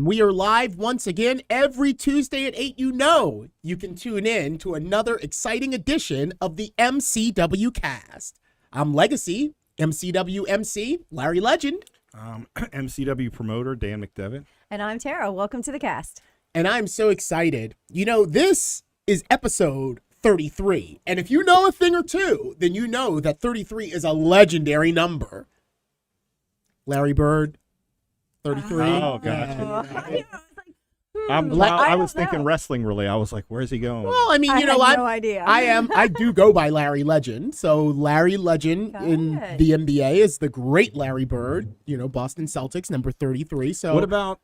We are live once again every Tuesday at 8. You can tune in to another exciting edition of the MCW Cast. I'm Legacy, MCW MC, Larry Legend. MCW promoter, Dan McDevitt. And I'm Tara. Welcome to the cast. And I'm so excited. This is episode 33. And if you know a thing or two, then you know that 33 is a legendary number. Larry Bird, 33. Oh, gotcha. I was thinking wrestling really. I was like, where's he going? Well, I mean, I had no idea. I do go by Larry Legend. So Larry Legend in the NBA is the great Larry Bird, Boston Celtics, number 33. So what about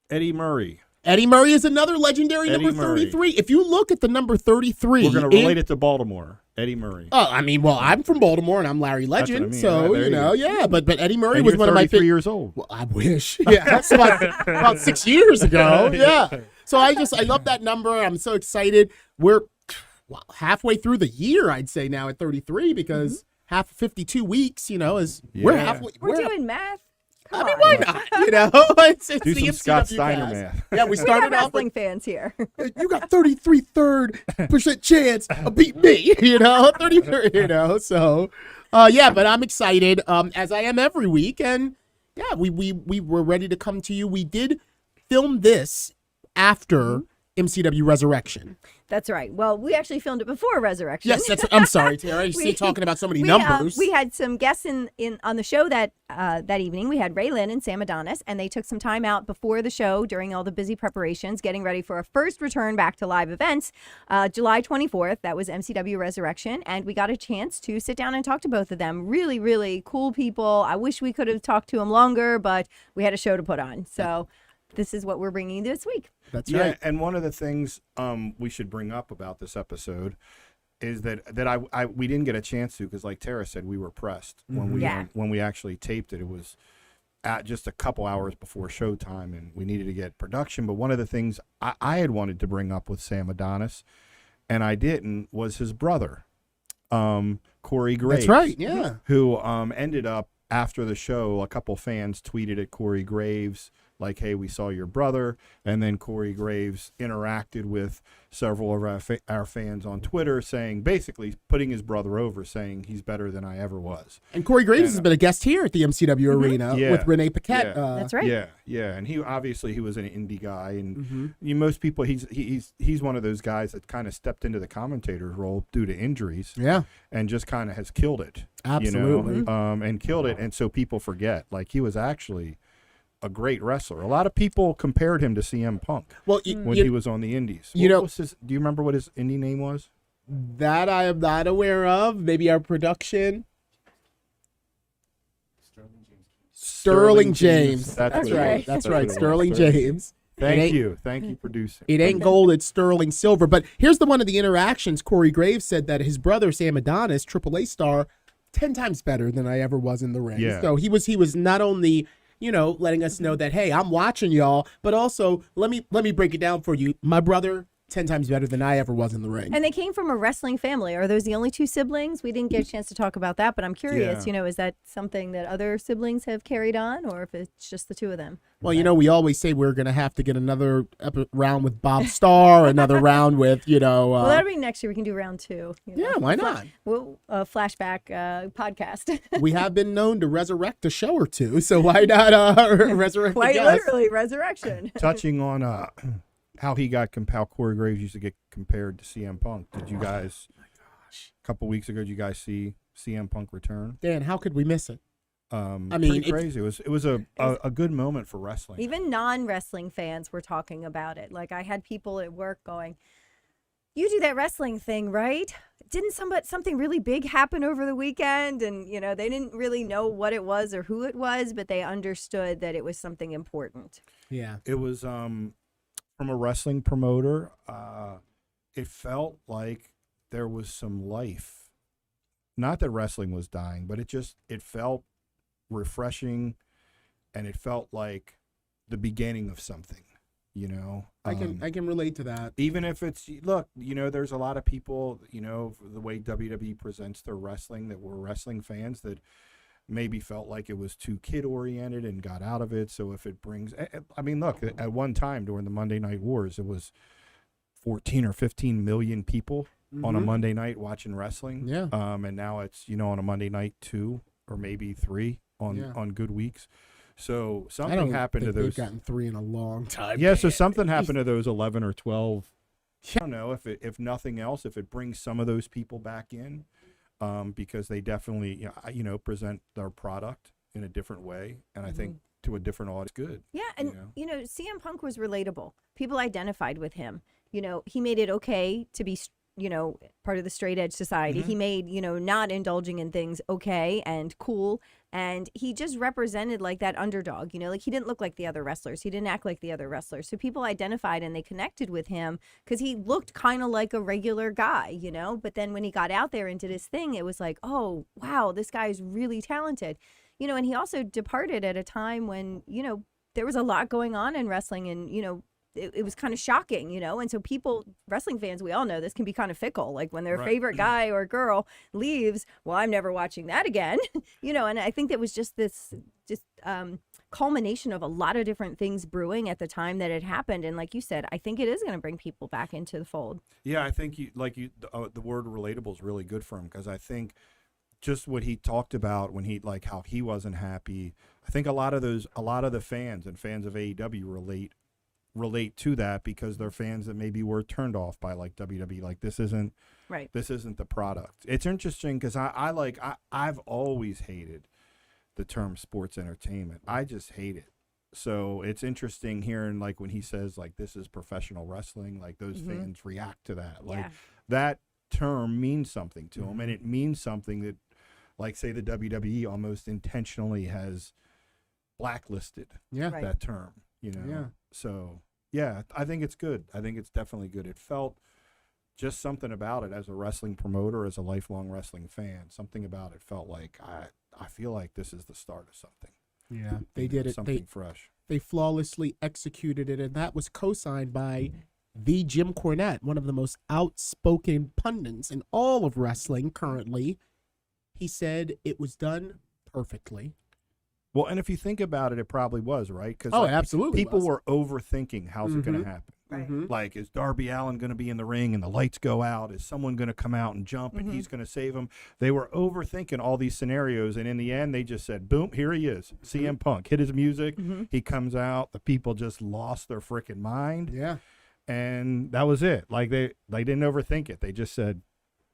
Eddie Murray? Eddie Murray is another legendary Eddie number Murray. 33. If you look at the number 33. We're going to relate it to Baltimore. Eddie Murray. Oh, I mean, well, I'm from Baltimore and I'm Larry Legend. That's what I mean. So, Yeah, but Eddie Murray and was you're one of my 33 years old. Well, I wish. Yeah, that's about 6 years ago. Yeah. So I love that number. I'm so excited. We're halfway through the year, I'd say now at 33 because half 52 weeks, we're halfway. We're doing math. I mean, why not? It's Do the some MCW Scott Steiner cast. math. Yeah, we started We're off wrestling fans here. you got 33% chance of beat me, 33, So, but I'm excited, as I am every week. And yeah, we were ready to come to you. We did film this after MCW Resurrection. That's right. Well, we actually filmed it before Resurrection. Yes, I'm sorry, Tara. You talking about so many numbers. We had some guests in on the show that evening. We had Raelynn and Sam Adonis, and they took some time out before the show during all the busy preparations, getting ready for a first return back to live events. July 24th, that was MCW Resurrection, and we got a chance to sit down and talk to both of them. Really, really cool people. I wish we could have talked to them longer, but we had a show to put on. So this is what we're bringing this week. That's right. And one of the things we should bring up about this episode is that we didn't get a chance to, because like Tara said, we were pressed when we actually taped it. It was at just a couple hours before showtime, and we needed to get production. But one of the things I had wanted to bring up with Sam Adonis, and I didn't, was his brother, Cory Graves. That's right. Yeah. Who ended up after the show, a couple fans tweeted at Cory Graves like, hey, we saw your brother. And then Cory Graves interacted with several of our fans on Twitter, basically putting his brother over, saying he's better than I ever was. And Cory Graves has been a guest here at the MCW Arena with Renee Paquette. That's right. Yeah. And he was an indie guy, and most people, he's one of those guys that kind of stepped into the commentator's role due to injuries. Yeah. And just kind of has killed it. Absolutely. And killed it. And so people forget, like, he was actually a great wrestler. A lot of people compared him to CM Punk when he was on the indies. Do you remember what his indie name was? That I am not aware of. Maybe our production. Sterling James. That's right. That's right. Sterling James. Thank you, producer. It ain't gold, it's sterling silver. But here's one of the interactions. Cory Graves said that his brother Sam Adonis, AAA star, 10 times better than I ever was in the ring. Yeah. So he was not only letting us know that, hey, I'm watching y'all, but also let me break it down for you. My brother, 10 times better than I ever was in the ring. And they came from a wrestling family. Are those the only two siblings? We didn't get a chance to talk about that, but I'm curious, is that something that other siblings have carried on, or if it's just the two of them? Well, we always say we're going to have to get another round with Bob Starr, another round with, well, that'll be next year. We can do round 2. Yeah, why not? Flashback podcast. We have been known to resurrect a show or two, so why not resurrect Quite a guest? literally, resurrection. Touching on how Cory Graves used to get compared to CM Punk. Did you guys, a couple weeks ago, did you guys see CM Punk return? Dan, how could we miss it? Pretty crazy. It was a good moment for wrestling. Even non-wrestling fans were talking about it. Like, I had people at work going, "You do that wrestling thing, right? Didn't something really big happen over the weekend?" And they didn't really know what it was or who it was, but they understood that it was something important. Yeah, it was from a wrestling promoter. It felt like there was some life. Not that wrestling was dying, but it felt refreshing, and it felt like the beginning of something. I can relate to that. Even if it's, look, there's a lot of people, the way WWE presents their wrestling, that were wrestling fans, that maybe felt like it was too kid oriented and got out of it. So if it brings, I mean, look, at one time during the Monday Night Wars, it was 14 or 15 million people on a Monday night watching wrestling. Yeah. And now it's, on a Monday night 2 or maybe 3 on good weeks. So something happened to those. They've gotten 3 in a long time. Yeah. So something happened to those 11 or 12. I don't know if nothing else, if it brings some of those people back in, because they definitely, present their product in a different way. And I think to a different audience, good. Yeah. And, CM Punk was relatable. People identified with him. He made it okay to be, part of the straight edge society. He made, not indulging in things okay and cool. And he just represented like that underdog, like he didn't look like the other wrestlers. He didn't act like the other wrestlers. So people identified and they connected with him because he looked kind of like a regular guy, But then when he got out there and did his thing, it was like, oh, wow, this guy is really talented. And he also departed at a time when, there was a lot going on in wrestling and, it was kind of shocking, and so wrestling fans, we all know this can be kind of fickle. Like when their favorite guy or girl leaves, well, I'm never watching that again, and I think that was just this culmination of a lot of different things brewing at the time that it happened. And like you said, I think it is going to bring people back into the fold. Yeah, I think the word relatable is really good for him because I think just what he talked about when how he wasn't happy. I think a lot of the fans and fans of AEW relate to that because they're fans that maybe were turned off by like WWE. Like this isn't the product. It's interesting because I've always hated the term sports entertainment. I just hate it. So it's interesting hearing like when he says like this is professional wrestling, like those fans react to that. Like that term means something to them, and it means something that, like say the WWE almost intentionally has blacklisted that term. Yeah. So, yeah, I think it's good. I think it's definitely good. It felt just something about it as a wrestling promoter, as a lifelong wrestling fan. Something about it felt like I feel like this is the start of something. Yeah, they did it. Something fresh. They flawlessly executed it, and that was co-signed by the Jim Cornette, one of the most outspoken pundits in all of wrestling currently. He said it was done perfectly. Well, and if you think about it, it probably was, right? Because absolutely people were overthinking how's it going to happen. Right. Like, is Darby Allin going to be in the ring and the lights go out? Is someone going to come out and jump and he's going to save him? They were overthinking all these scenarios, and in the end, they just said, boom, here he is. CM Punk hit his music. He comes out. The people just lost their freaking mind. Yeah. And that was it. Like, they didn't overthink it. They just said,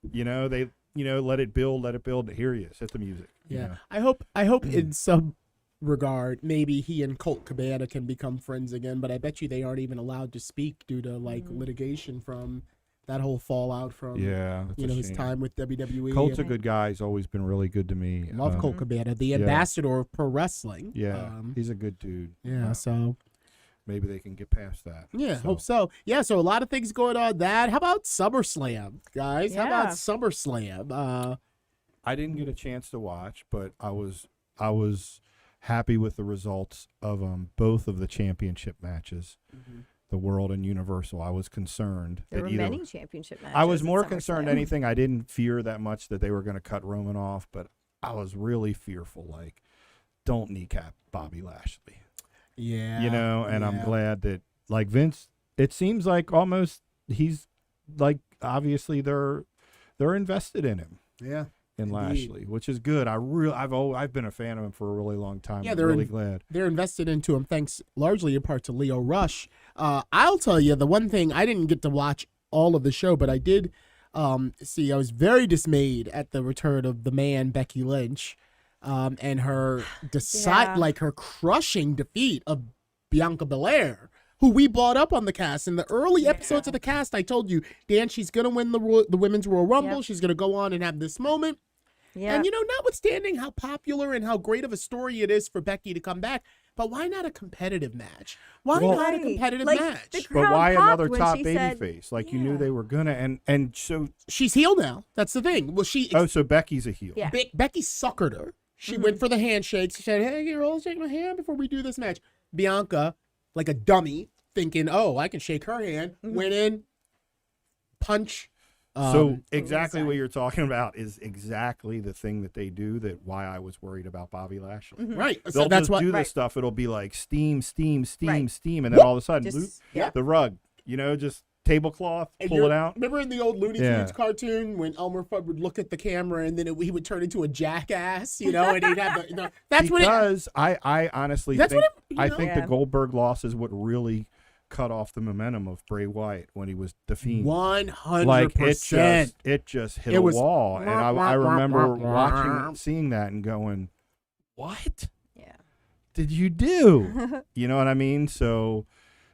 let it build. Here he is. Hit the music. Yeah. I hope in some regard maybe he and Colt Cabana can become friends again, but I bet you they aren't even allowed to speak due to like litigation from that whole fallout from his time with WWE. Colt's a good guy. He's always been really good to me. Love Colt Cabana, the ambassador of pro wrestling. Yeah, he's a good dude. Yeah, so maybe they can get past that. Yeah, hope so. Yeah, so a lot of things going on. How about SummerSlam, guys? How about SummerSlam? I didn't get a chance to watch, but I was happy with the results of both of the championship matches, the World and Universal. I was concerned. There were many championship matches. I was more concerned than anything. I didn't fear that much that they were going to cut Roman off, but I was really fearful, like, don't kneecap Bobby Lashley. Yeah. And I'm glad that, like, Vince, it seems like almost he's, like, obviously they're invested in him. Yeah. In Lashley, which is good. I've been a fan of him for a really long time. Yeah, I'm really glad they're invested into him, thanks largely in part to Leo Rush. I'll tell you the one thing, I didn't get to watch all of the show, but I did see. I was very dismayed at the return of the man Becky Lynch, and her her crushing defeat of Bianca Belair, who we brought up on the cast. In the early episodes of the cast, I told you, Dan, she's going to win the Women's Royal Rumble. Yep. She's going to go on and have this moment. Yeah. And, notwithstanding how popular and how great of a story it is for Becky to come back, but why not a competitive match? Why not a competitive match? But why another top babyface? Like, you knew they were going to. And so. She's heel now. That's the thing. Well, so Becky's a heel. Yeah. Becky suckered her. She went for the handshake. She said, hey, girl, shake my hand before we do this match. Bianca, like a dummy, thinking, oh, I can shake her hand, went in, punch, So exactly what you're talking about is exactly the thing that they do. That why I was worried about Bobby Lashley. Right. They'll So that's just what do right. this stuff. It'll be like steam, steam, steam, Right. steam, and then all of a sudden, Just- loop, the rug. Just tablecloth, And pull it out. Remember in the old Looney Tunes Yeah. cartoon when Elmer Fudd would look at the camera and then he would turn into a jackass, and he'd have the. That's Because I honestly That's think what I it- think Yeah. the Goldberg loss is what really cut off the momentum of Bray Wyatt when he was the Fiend. 100%. Like it just hit a was- wall, and I remember watching it, seeing that, and going, "What Yeah. did you do?" You know what I mean? So,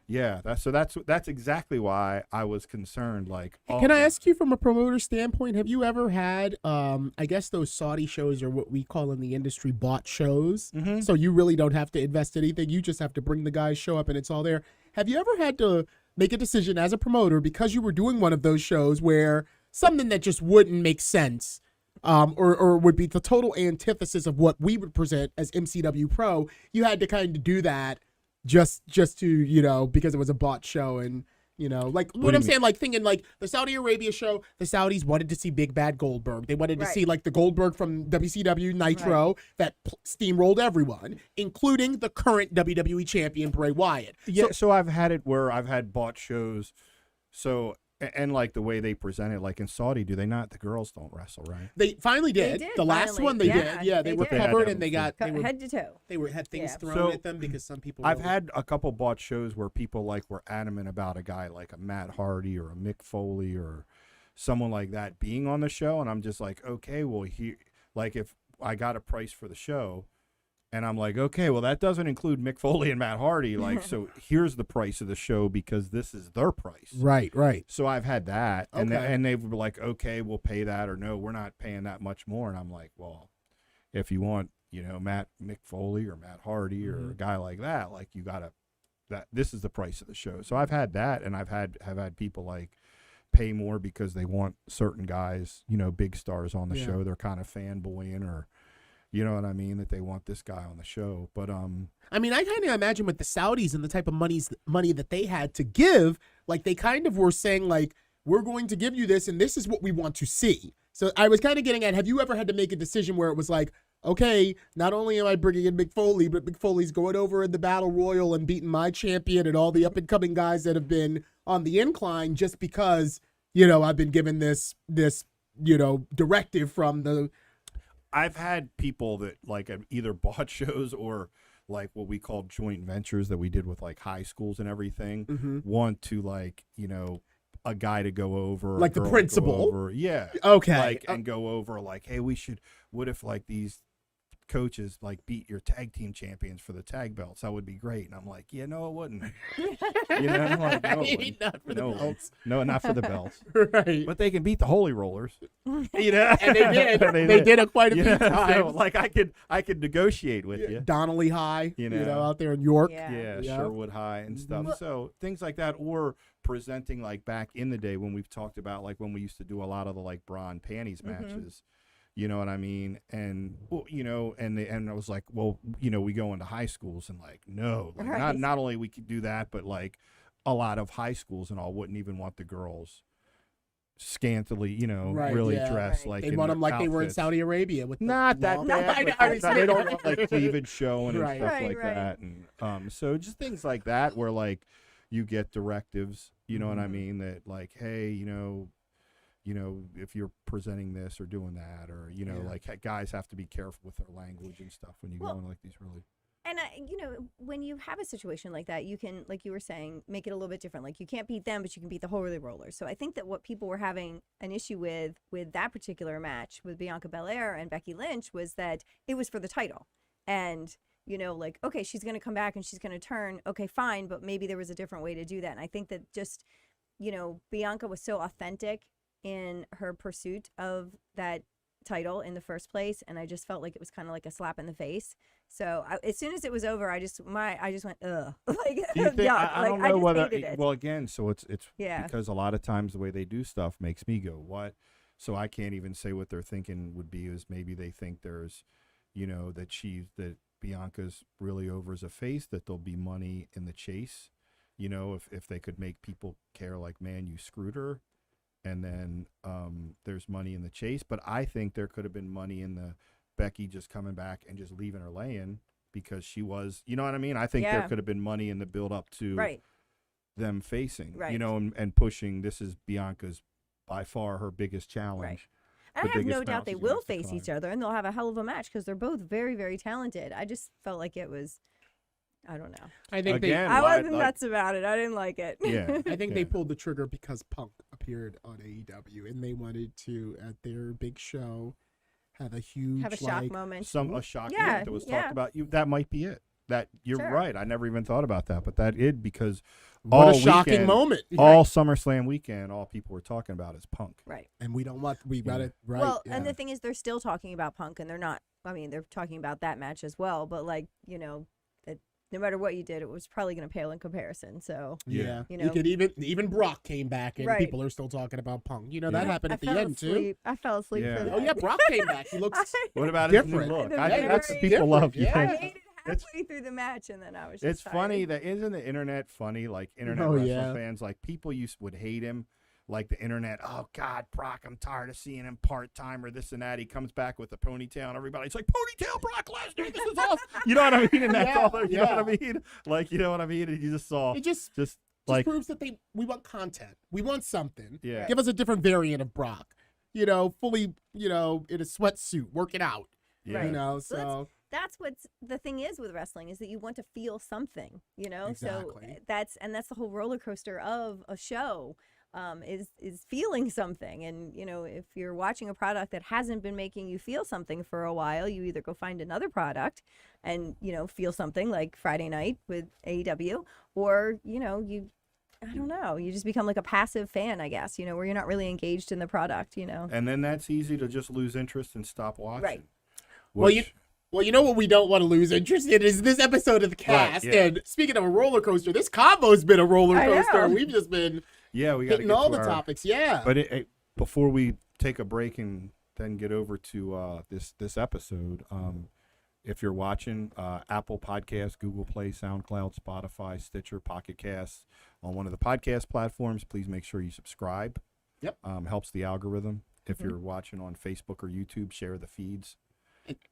yeah, that's exactly why I was concerned. Like, Can I ask you from a promoter standpoint, have you ever had, I guess those Saudi shows are what we call in the industry bought shows. Mhm. So you really don't have to invest anything. You just have to bring the guys, show up, and it's all there. Have you ever had to make a decision as a promoter because you were doing one of those shows where something that just wouldn't make sense or would be the total antithesis of what we would present as MCW Pro, you had to kind of do that just to, because it was a bought show and, like what I'm saying, like thinking like the Saudi Arabia show, the Saudis wanted to see Big Bad Goldberg. They wanted to Right. see like the Goldberg from WCW Nitro that steamrolled everyone, including the current WWE champion Bray Wyatt. Yeah, so I've had it where I've had bought shows. So and like the way they present it, like in Saudi, do they not? The girls don't wrestle, right? They finally did. did the last finally. one they Yeah, did. Yeah, they they were did. covered They and they had got Head to toe. had things Yeah. thrown So, at them because some people. I've really- had a couple bought shows where people like were adamant about a guy like a Matt Hardy or a Mick Foley or someone like that being on the show, and I'm just like, okay, well, like if I got a price for the show, and I'm like, okay, well, that doesn't include Mick Foley and Matt Hardy, like, so here's the price of the show because this is their price. Right. So I've had that, and Okay. and they were like, okay, we'll pay that, or no, we're not paying that much more, and I'm like, well, if you want, Mick Foley or Matt Hardy or a guy like that, like you gotta, this is the price of the show. So I've had that, and have had people like pay more because they want certain guys, big stars on the show. They're kind of fanboying, or you know what I mean, that they want this guy on the show. But I mean, I kind of imagine with the Saudis and the type of money that they had to give, like they kind of were saying like, we're going to give you this and this is what we want to see. So I was kind of getting at, have you ever had to make a decision where it was like, okay, not only am I bringing in Mick Foley, but Mick Foley's going over in the Battle Royal and beating my champion and all the up and coming guys that have been on the incline just because, I've been given this directive from the. I've had people that like have either bought shows or like what we call joint ventures that we did with like high schools and everything want to like, a guy to go over, Like a the girl to go principal? over. Yeah. Okay. Like, and go over like, hey, what if like these coaches like beat your tag team champions for the tag belts? That would be great. And I'm like, yeah, no, it wouldn't. I'm like, no, it wouldn't. Not for the No, belts. no, not for the belts. Right. But they can beat the Holy Rollers. And they did. And they did it quite a few So, times. like I could negotiate with you. Donnelly High, You know. out there in York. Yeah. Yeah. Sherwood High and stuff. So things like that, or presenting like back in the day when we've talked about like when we used to do a lot of the like bra and panties matches. You know what I mean? And well, and I was like, well, we go into high schools and like, no, like, Right. not only we could do that, but like a lot of high schools and all wouldn't even want the girls scantily, Right, really yeah. dressed Right. like They in want their them like they were in outfits. Saudi Arabia with the Not that long- bad, I know, but I was they don't saying. want like cleavage showing and Right. stuff Right, like right. that, and so just things like that where like you get directives, you know what I mean, that like, hey, if you're presenting this or doing that, or like guys have to be careful with their language and stuff when you go in like these really. And when you have a situation like that, you can, like you were saying, make it a little bit different. Like you can't beat them, but you can beat the Holy Rollers. So I think that what people were having an issue with that particular match with Bianca Belair and Becky Lynch was that it was for the title, and like, okay, she's going to come back and she's going to turn. Okay, fine, but maybe there was a different way to do that. And I think that just Bianca was so authentic in her pursuit of that title in the first place, and I just felt like it was kind of like a slap in the face. So as soon as it was over, I just went ugh, like Do you think, yuck. I Like, don't I know just whether. hated it. Well, again, so it's Yeah. because a lot of times the way they do stuff makes me go what. So I can't even say what they're thinking would be. Is maybe they think there's, that Bianca's really over as a face, that there'll be money in the chase. If they could make people care, like, man, you screwed her, and then there's money in the chase. But I think there could have been money in the Becky just coming back and just leaving her laying because she was, you know what I mean? I think there could have been money in the build up to them facing, you know, and pushing. This is Bianca's by far her biggest challenge. Right. And I have no doubt they will face each other, and they'll have a hell of a match because they're both very, very talented. I just felt like it was, I don't know. I think I wasn't nuts about it. I didn't like it. Yeah, I think they pulled the trigger because Punk appeared on AEW, and they wanted to, at their big show, have a shock moment. A shock moment that was talked about. That might be it. That you're right. I never even thought about that, but that is because what a shocking moment. All SummerSlam weekend, all people were talking about is Punk. Right. And we got it right. Well, and the thing is, they're still talking about Punk, and they're not. I mean, they're talking about that match as well. But like, you know, no matter what you did, it was probably going to pale in comparison. So yeah, you know, you could even Brock came back, and people are still talking about Punk. You know, that happened at the end too. I fell asleep for that. Oh yeah, Brock came back. He looks what about different. His new look? That's what people love. I made it halfway through the match, and then I was just It's funny that isn't the internet funny? Like internet wrestling fans, like people would hate him. Like the internet, oh God, Brock, I'm tired of seeing him part-time or this and that. He comes back with a ponytail and everybody's like, ponytail Brock Lesnar, this is awesome. You know what I mean? And that's all you know what I mean? Like, you know what I mean? And you just saw. It just proves that we want content. We want something. Yeah. Give us a different variant of Brock. You know, fully, you know, in a sweatsuit, working out. Yeah. You know, so. That's what's the thing is with wrestling is that you want to feel something, you know? Exactly. So that's the whole roller coaster of a show. Is feeling something. And, you know, if you're watching a product that hasn't been making you feel something for a while, you either go find another product and, you know, feel something like Friday night with AEW, or, you know, I don't know, you just become like a passive fan, I guess, you know, where you're not really engaged in the product, you know. And then that's easy to just lose interest and stop watching. Right. Well, you know what we don't want to lose interest in is this episode of the cast. Right, yeah. And speaking of a roller coaster, this combo's been a roller coaster. We've just been we got hitting all the topics. Yeah. But before we take a break and then get over to this episode, if you're watching Apple Podcasts, Google Play, SoundCloud, Spotify, Stitcher, Pocket Casts, on one of the podcast platforms, please make sure you subscribe. Yep. Helps the algorithm. If you're watching on Facebook or YouTube, share the feeds.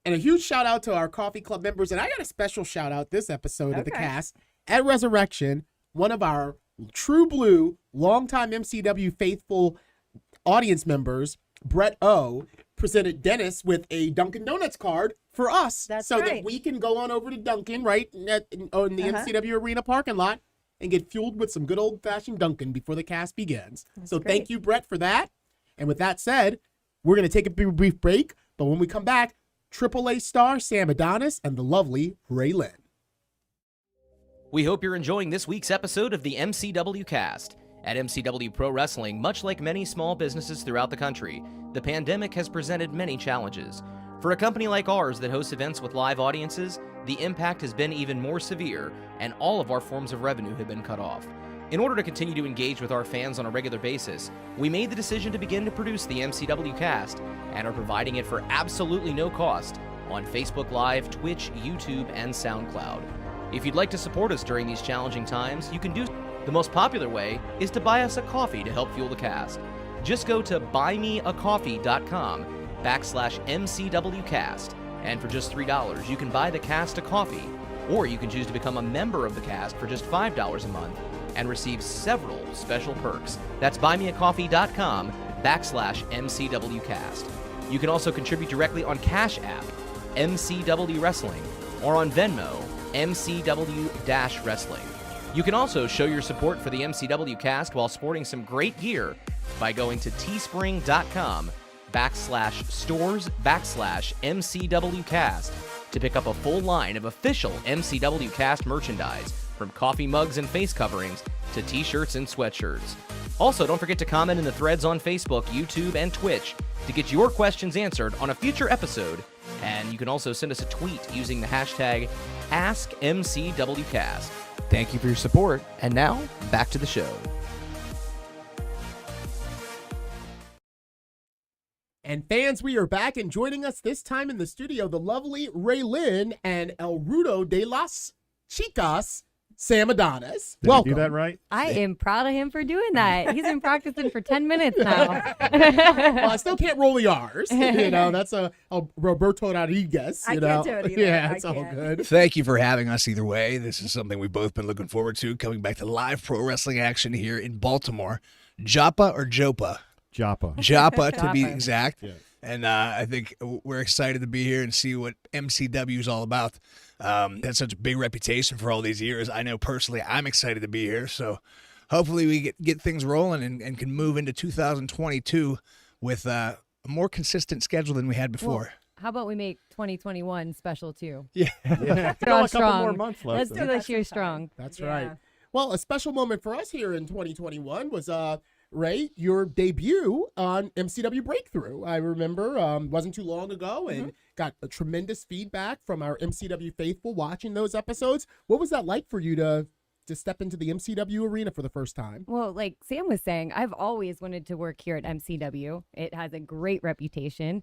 And a huge shout out to our Coffee Club members. And I got a special shout out this episode of the cast. At Resurrection, one of our true blue, longtime MCW faithful audience members, Brett O, presented Dennis with a Dunkin' Donuts card for us. That's so right. that we can go on over to Dunkin' right in the MCW Arena parking lot and get fueled with some good old-fashioned Dunkin' before the cast begins. So thank you, Brett, for that. And with that said, we're going to take a brief break. But when we come back, AAA star Sam Adonis and the lovely Ray Lyn. We hope you're enjoying this week's episode of the MCW Cast. At MCW Pro Wrestling, much like many small businesses throughout the country, the pandemic has presented many challenges. For a company like ours that hosts events with live audiences, the impact has been even more severe, and all of our forms of revenue have been cut off. In order to continue to engage with our fans on a regular basis, we made the decision to begin to produce the MCW Cast and are providing it for absolutely no cost on Facebook Live, Twitch, YouTube, and SoundCloud. If you'd like to support us during these challenging times, you can do so. The most popular way is to buy us a coffee to help fuel the cast. Just go to buymeacoffee.com/MCWcast, and for just $3, you can buy the cast a coffee, or you can choose to become a member of the cast for just $5 a month and receive several special perks. That's buymeacoffee.com/MCWcast. You can also contribute directly on Cash App, MCW Wrestling, or on Venmo, MCW-Wrestling. You can also show your support for the MCW Cast while sporting some great gear by going to teespring.com/stores/MCWcast to pick up a full line of official MCW Cast merchandise, from coffee mugs and face coverings to t-shirts and sweatshirts. Also, don't forget to comment in the threads on Facebook, YouTube, and Twitch to get your questions answered on a future episode. And you can also send us a tweet using the hashtag AskMCWcast. Thank you for your support, and now, back to the show. And fans, we are back, and joining us this time in the studio, the lovely Ray Lyn and El Rudo de las Chicas, Sam Adonis. Did Welcome. I do that right? I am proud of him for doing that. He's been practicing for 10 minutes now. Well, I still can't roll the R's. That's a Roberto Rodriguez. I can't do it either. Yeah, I it's all can't. good. Thank you for having us either way. This is something we've both been looking forward to, coming back to live pro wrestling action here in Baltimore. Joppa or Jopa? Joppa. Joppa, to be Joppa. exact. Yeah. And I think we're excited to be here and see what MCW is all about. That's such a big reputation for all these years. I know personally I'm excited to be here. So hopefully we get things rolling and can move into 2022 with a more consistent schedule than we had before. Well, how about we make 2021 special too? Yeah. Strong, Got a couple more strong. months left. Let's though. do this year strong. That's Yeah. right. Well, a special moment for us here in 2021 was Ray, your debut on MCW Breakthrough. I remember wasn't too long ago and got a tremendous feedback from our MCW faithful watching those episodes. What was that like for you to step into the MCW arena for the first time? Well, like Sam was saying, I've always wanted to work here at MCW. It has a great reputation.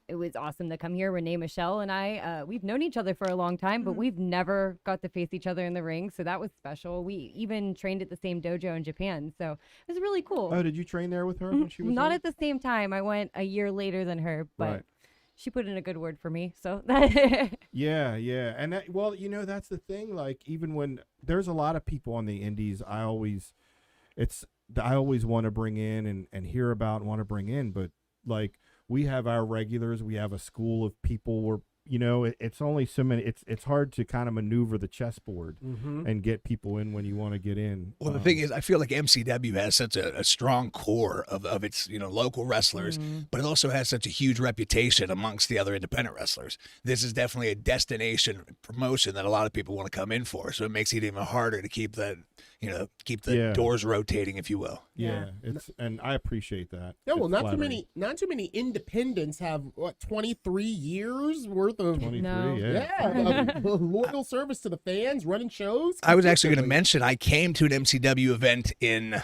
It was awesome to come here. Renee, Michelle, and I, we've known each other for a long time, but we've never got to face each other in the ring, so that was special. We even trained at the same dojo in Japan, so it was really cool. Oh, did you train there with her when she was Not there? at the same time. I went a year later than her, but Right. she put in a good word for me, so Yeah, yeah. And that, well, that's the thing. Like, even when there's a lot of people on the indies, I always want to bring in and hear about and want to bring in. But like, we have our regulars, we have a school of people where, it's only so many, it's hard to kind of maneuver the chessboard and get people in when you want to get in. Well, the thing is, I feel like MCW has such a strong core of its local wrestlers, but it also has such a huge reputation amongst the other independent wrestlers. This is definitely a destination promotion that a lot of people want to come in for, so it makes it even harder to keep the Yeah. doors rotating, if you will. Yeah, and I appreciate that. Yeah, well, It's not flattering. too many independents have 23 years worth of 23, No. of loyal service to the fans, running shows. I was actually going to consistently. mention I came to an MCW event in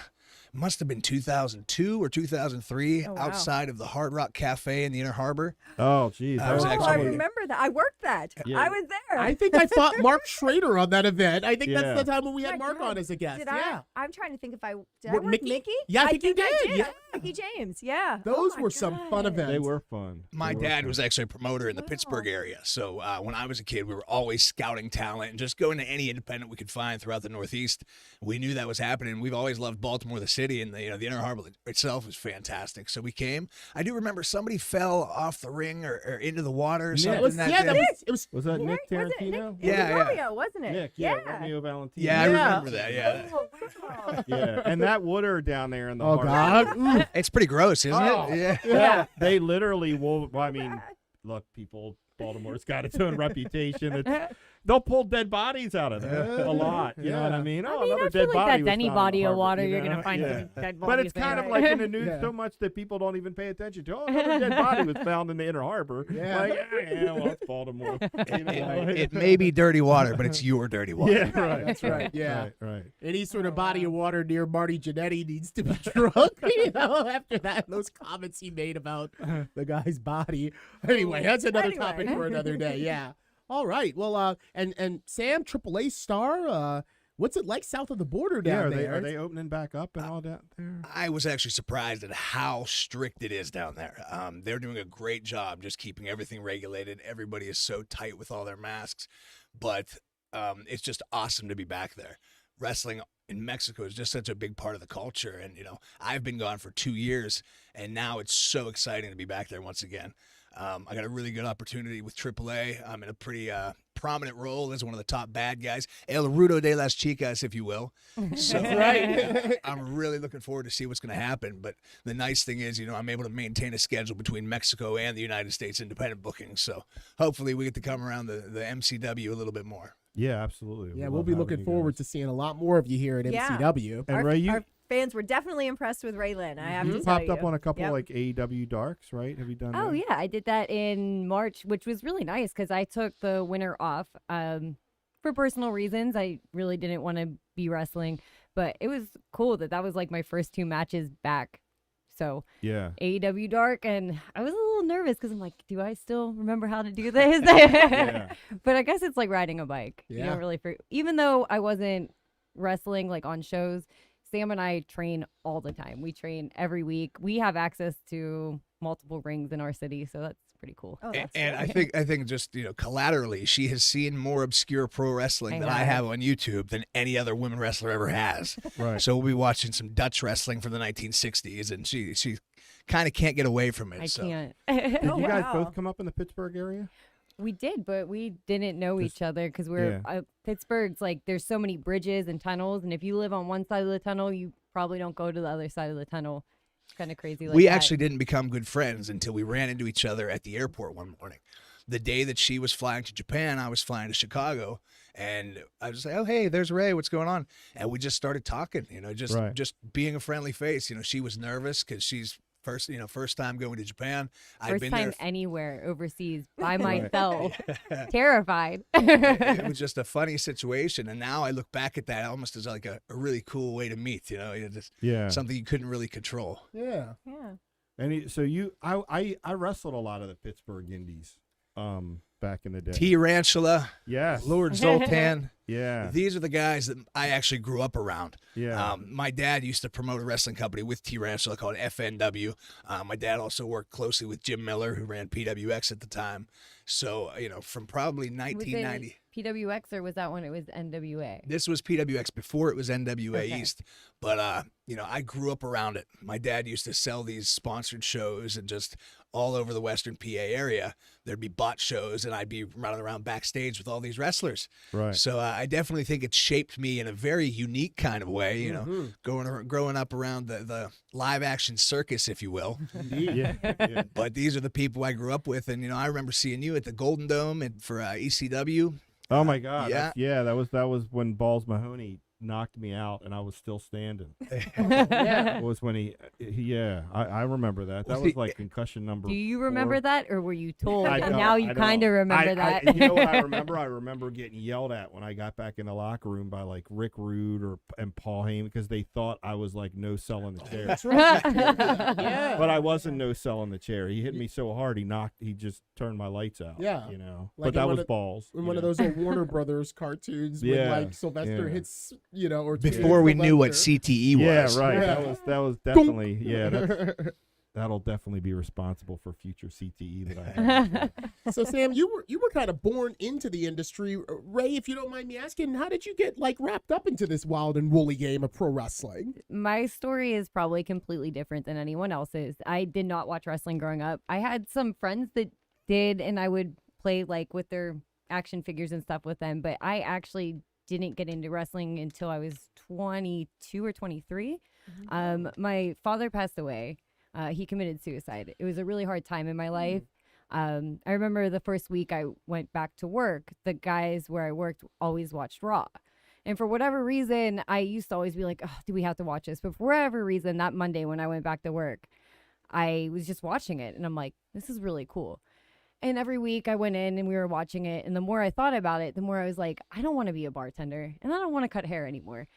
must have been 2002 or 2003 Oh, wow. outside of the Hard Rock Cafe in the Inner Harbor. Oh, geez. I was I actually- remember that. I worked that. Yeah. I was there. I think I fought Mark Schrader on that event. I think Yeah. that's the time when we had My Mark God. on as a guest. Did Yeah. I'm trying to think if I did. What, I work Mickey? Mickey? Yeah, I think you I did. Yeah. Mickey James. Yeah. Those Oh my were some fun God. events. They were fun. My They were dad fun. was actually a promoter in the Wow. Pittsburgh area. So when I was a kid, we were always scouting talent and just going to any independent we could find throughout the Northeast. We knew that was happening. We've always loved Baltimore, the city, and the Inner Harbor itself was fantastic. So we came. I do remember somebody fell off the ring or into the water or Yeah, something. It was, that yeah, day. it was Was that Nick Was it Tarantino? Nick? It Yeah, was yeah. Romeo, wasn't it? Nick, Romeo Valentino. Yeah, I Yeah. remember that. Yeah, Oh, wow. Yeah, and that water down there in the oh harbor. god. Ooh. it's pretty gross, isn't Oh. it? Yeah. Yeah, they literally will. Well, I mean, look, people. Baltimore's got its own reputation. They'll pull dead bodies out of there a lot. You know what I mean? Oh, I mean, another I feel dead like body that's was any found in the body of harbor, water you you're know? gonna find Yeah. some dead But bodies it's kind of there. like in the news Yeah. so much that people don't even pay attention to. Oh, another dead body was found in the Inner Harbor. Yeah. Like, yeah, well, it's Baltimore. You know? It may be dirty water, but it's your dirty water. Yeah, right. That's right. Yeah. Right. Any sort of body of water near Marty Jannetty needs to be drunk, after that, those comments he made about the guy's body. Anyway, that's another Anyway. topic for another day. Yeah. All right. Well, and Sam, AAA star, what's it like south of the border Yeah, down are there? they opening back up and all that there? I was actually surprised at how strict it is down there. They're doing a great job just keeping everything regulated. Everybody is so tight with all their masks, but it's just awesome to be back there. Wrestling in Mexico is just such a big part of the culture, and I've been gone for 2 years, and now it's so exciting to be back there once again. I got a really good opportunity with AAA. I'm in a pretty prominent role as one of the top bad guys, El Rudo de las Chicas, if you will. So Right. I'm really looking forward to see what's going to happen. But the nice thing is, I'm able to maintain a schedule between Mexico and the United States independent bookings. So hopefully we get to come around the MCW a little bit more. Yeah, absolutely. Yeah, We we'll love be having looking you forward guys. to seeing a lot more of you here at Yeah. MCW. And Our, Ray, you our fans were definitely impressed with Ray Lyn. I have to tell popped you. up on a couple Yep. like AEW Darks, right? Have you done Oh that? yeah, I did that in March, which was really nice because I took the winter off for personal reasons. I really didn't want to be wrestling, but it was cool that was like my first 2 matches back So Yeah. AEW Dark, and I was a little nervous because I'm like, do I still remember how to do this? Yeah. But I guess it's like riding a bike. You Yeah. don't really even though I wasn't wrestling like on shows, Sam and I train all the time. We train every week. We have access to multiple rings in our city, so that's pretty cool. Oh, that's And cool. I think just collaterally, she has seen more obscure pro wrestling than I have on YouTube than any other women wrestler ever has. Right. So we'll be watching some Dutch wrestling from the 1960s, and she kind of can't get away from it. I so. can't. Did Oh, you guys wow. both come up in the Pittsburgh area? We did, but we didn't know each other because we're Pittsburgh's like there's so many bridges and tunnels, and if you live on one side of the tunnel, you probably don't go to the other side of the tunnel. It's kind of crazy. Like We that. actually didn't become good friends until we ran into each other at the airport one morning. The day that she was flying to Japan, I was flying to Chicago, and I was like, "Oh, hey, there's Ray. What's going on?" And we just started talking. Just being a friendly face. She was nervous because she's first time going to Japan. I'd First been time there. anywhere overseas by myself, terrified. It was just a funny situation, and now I look back at that almost as like a really cool way to meet. Just Yeah. something you couldn't really control. Yeah. And so I wrestled a lot of the Pittsburgh indies back in the day. Tarantula, Yes. Lord Zoltan. Yeah. These are the guys that I actually grew up around. Yeah. My dad used to promote a wrestling company with Tarantula called FNW. My dad also worked closely with Jim Miller, who ran PWX at the time. So, from probably Was 1990. it PWX or was that when it was NWA? This was PWX before it was NWA Okay. East. But, I grew up around it. My dad used to sell these sponsored shows and just all over the Western PA area. There'd be bot shows, and I'd be running around backstage with all these wrestlers. Right. So I definitely think it shaped me in a very unique kind of way, growing up around the live action circus, if you will. Yeah. Yeah. But these are the people I grew up with. And, I remember seeing you at the Golden Dome and for ECW. Oh my God. Yeah. That was when Balls Mahoney knocked me out and I was still standing. Yeah. It was when I remember that. That was like concussion number. Do you remember 4. that, or were you told? I And don't- now I you don't. kind of remember that. You know what I remember? I remember getting yelled at when I got back in the locker room by like Rick Rude and Paul Heyman because they thought I was like no selling the chair. That's right. Yeah. But I wasn't no selling the chair. He hit me so hard he just turned my lights out. Yeah. Like in but that one was of- balls. In one of those old Warner Brothers cartoons when Yeah. like Sylvester Yeah. hits, or Before we knew what Sylvester. CTE was. Yeah, right. Yeah. That was definitely that'll definitely be responsible for future CTE that I have. So Sam, you were kind of born into the industry. Ray, if you don't mind me asking, how did you get like wrapped up into this wild and woolly game of pro wrestling? My story is probably completely different than anyone else's. I did not watch wrestling growing up. I had some friends that did, and I would play like with their action figures and stuff with them, but I actually didn't get into wrestling until I was 22 or 23. My father passed away. He committed suicide. It was a really hard time in my life. I remember the first week I went back to work, the guys where I worked always watched Raw. And for whatever reason, I used to always be like, oh, do we have to watch this? But for whatever reason, that Monday when I went back to work, I was just watching it. And I'm like, this is really cool. And every week I went in and we were watching it. And the more I thought about it, the more I was like, I don't want to be a bartender and I don't want to cut hair anymore.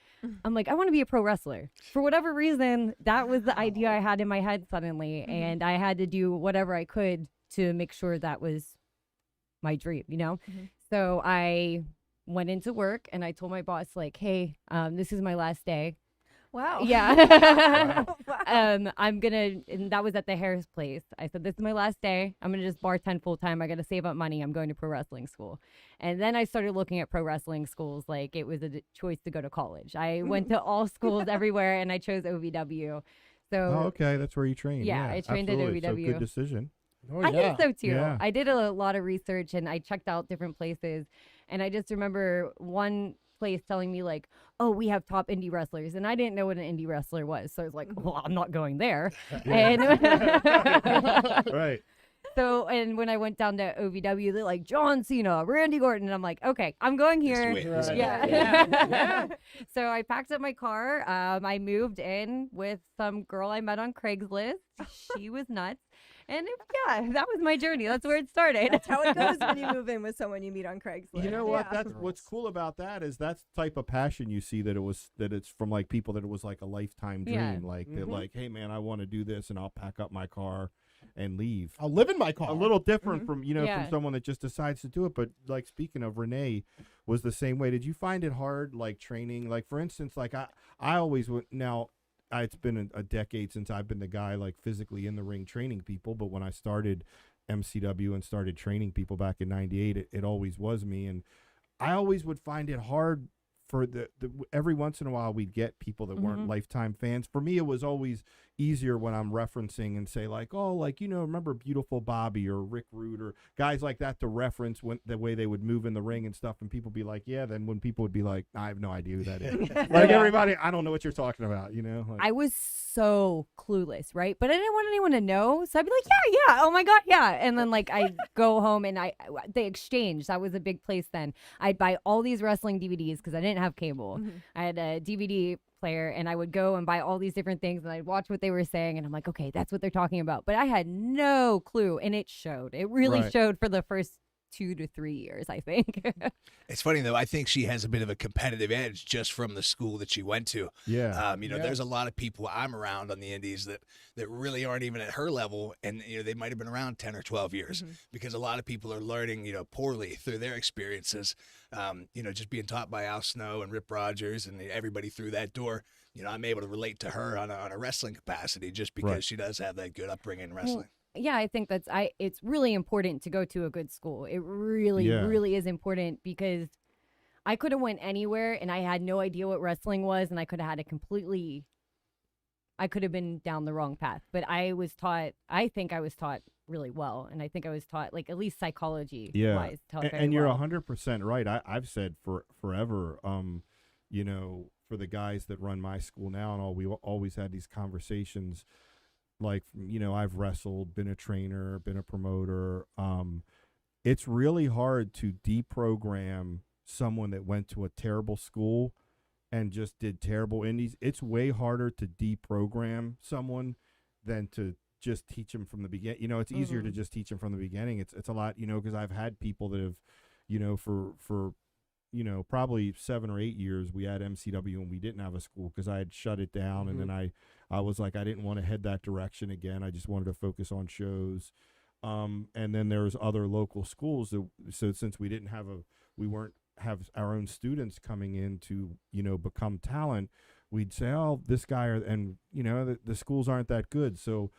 I'm like, I want to be a pro wrestler. For whatever reason, that was the idea I had in my head suddenly. And I had to do whatever I could to make sure that was my dream, So I went into work and I told my boss, like, hey, this is my last day. Wow. Yeah. Wow. and that was at the Harris place. I said, this is my last day. I'm going to just bartend full time. I got to save up money. I'm going to pro wrestling school. And then I started looking at pro wrestling schools like it was a choice to go to college. I went to all schools everywhere and I chose OVW. So, okay, that's where you trained. Yeah, I trained at absolutely. So OVW. good decision. Oh, I think so too. Yeah. I did a lot of research and I checked out different places. And I just remember one place telling me like, oh, we have top indie wrestlers. And I didn't know what an indie wrestler was. So I was like, well, I'm not going there. And Right. so, and when I went down to OVW, they're like, John Cena, Randy Orton. And I'm like, okay, I'm going here. Let's do it. Yeah. Yeah. So I packed up my car. I moved in with some girl I met on Craigslist. She was nuts. And that was my journey. That's where it started. That's how it goes when you move in with someone you meet on Craigslist. You know what? Yeah. That's what's cool about that is that's the type of passion you see that it's from like people that it was like a lifetime dream. Yeah. Like they're like, hey man, I want to do this, and I'll pack up my car and leave. I'll live in my car. A little different from Yeah. from someone that just decides to do it. But like speaking of, Renee was the same way. Did you find it hard like training? Like for instance, like I always went now. It's been a decade since I've been the guy like physically in the ring training people. But when I started MCW and started training people back in '98, it always was me. And I always would find it hard for the every once in a while we'd get people that weren't lifetime fans. For me, it was always easier when I'm referencing and say like, oh, like, remember Beautiful Bobby or Rick Rude or guys like that to reference when the way they would move in the ring and stuff. And people be like, yeah. Then when people would be like, I have no idea who that is. Like everybody, I don't know what you're talking about, Like, I was so clueless, right? But I didn't want anyone to know. So I'd be like, yeah, oh my God, yeah. And then like I go home and they exchange. That was a big place then. I'd buy all these wrestling DVDs because I didn't have cable. I had a DVD player and I would go and buy all these different things and I'd watch what they were saying and I'm like, okay, that's what they're talking about. But I had no clue and it showed. It really showed for the first 2 to 3 years, I think. It's funny though. I think she has a bit of a competitive edge just from the school that she went to. Yeah. There's a lot of people I'm around on the indies that really aren't even at her level, and they might have been around 10 or 12 years because a lot of people are learning, poorly through their experiences. Just being taught by Al Snow and Rip Rogers and everybody through that door. I'm able to relate to her on a wrestling capacity just because she does have that good upbringing in wrestling. Yeah, I think it's really important to go to a good school. It really, really is important because I could have went anywhere and I had no idea what wrestling was and I could have had I could have been down the wrong path. But I think I was taught really well. And I think I was taught like at least psychology wise. And you're 100% right. I've said forever, for the guys that run my school now and all, we always had these conversations. Like, I've wrestled, been a trainer, been a promoter. It's really hard to deprogram someone that went to a terrible school and just did terrible indies. It's way harder to deprogram someone than to just teach them from the beginning. It's easier to just teach them from the beginning. It's a lot, because I've had people that have, for probably 7 or 8 years, we had MCW and we didn't have a school because I had shut it down. And then I was like, I didn't want to head that direction again. I just wanted to focus on shows. And then there's other local schools so since we didn't have have our own students coming in to, become talent, we'd say, oh, this guy, and the schools aren't that good. So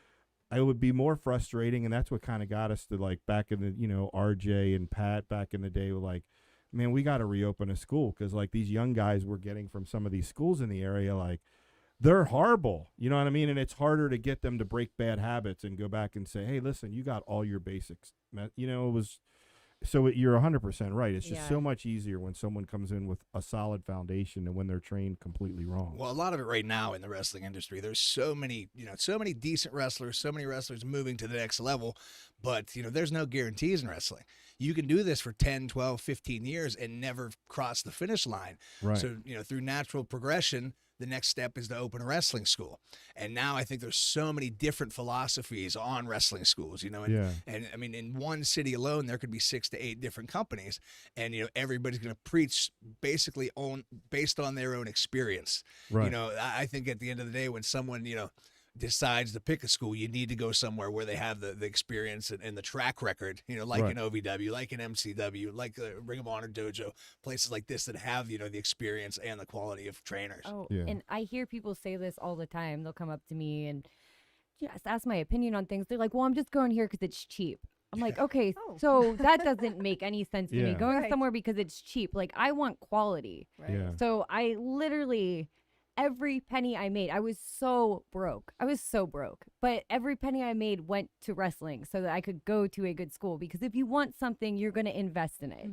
it would be more frustrating. And that's what kind of got us to like back in the, RJ and Pat back in the day were like, man, we got to reopen a school because like these young guys we're getting from some of these schools in the area, like they're horrible. You know what I mean? And it's harder to get them to break bad habits and go back and say, hey, listen, you got all your basics. It was so you're 100% right. It's just so much easier when someone comes in with a solid foundation than when they're trained completely wrong. Well, a lot of it right now in the wrestling industry, there's so many decent wrestlers, so many wrestlers moving to the next level, but there's no guarantees in wrestling. You can do this for 10, 12, 15 years and never cross the finish line. Right. So, through natural progression, the next step is to open a wrestling school. And now I think there's so many different philosophies on wrestling schools, and I mean, in one city alone, there could be 6 to 8 different companies, and, everybody's going to preach basically based on their own experience. Right. I think at the end of the day, when someone, decides to pick a school, you need to go somewhere where they have the experience and the track record, like an OVW, like an MCW, like the Ring of Honor Dojo, places like this that have, the experience and the quality of trainers. Oh, and I hear people say this all the time. They'll come up to me and just ask my opinion on things. They're like, well, I'm just going here because it's cheap. I'm like, okay, so that doesn't make any sense to me. Going somewhere because it's cheap. Like, I want quality. Right. Yeah. So I literally... every penny I made, I was so broke. But every penny I made went to wrestling so that I could go to a good school. Because if you want something, you're going to invest in it.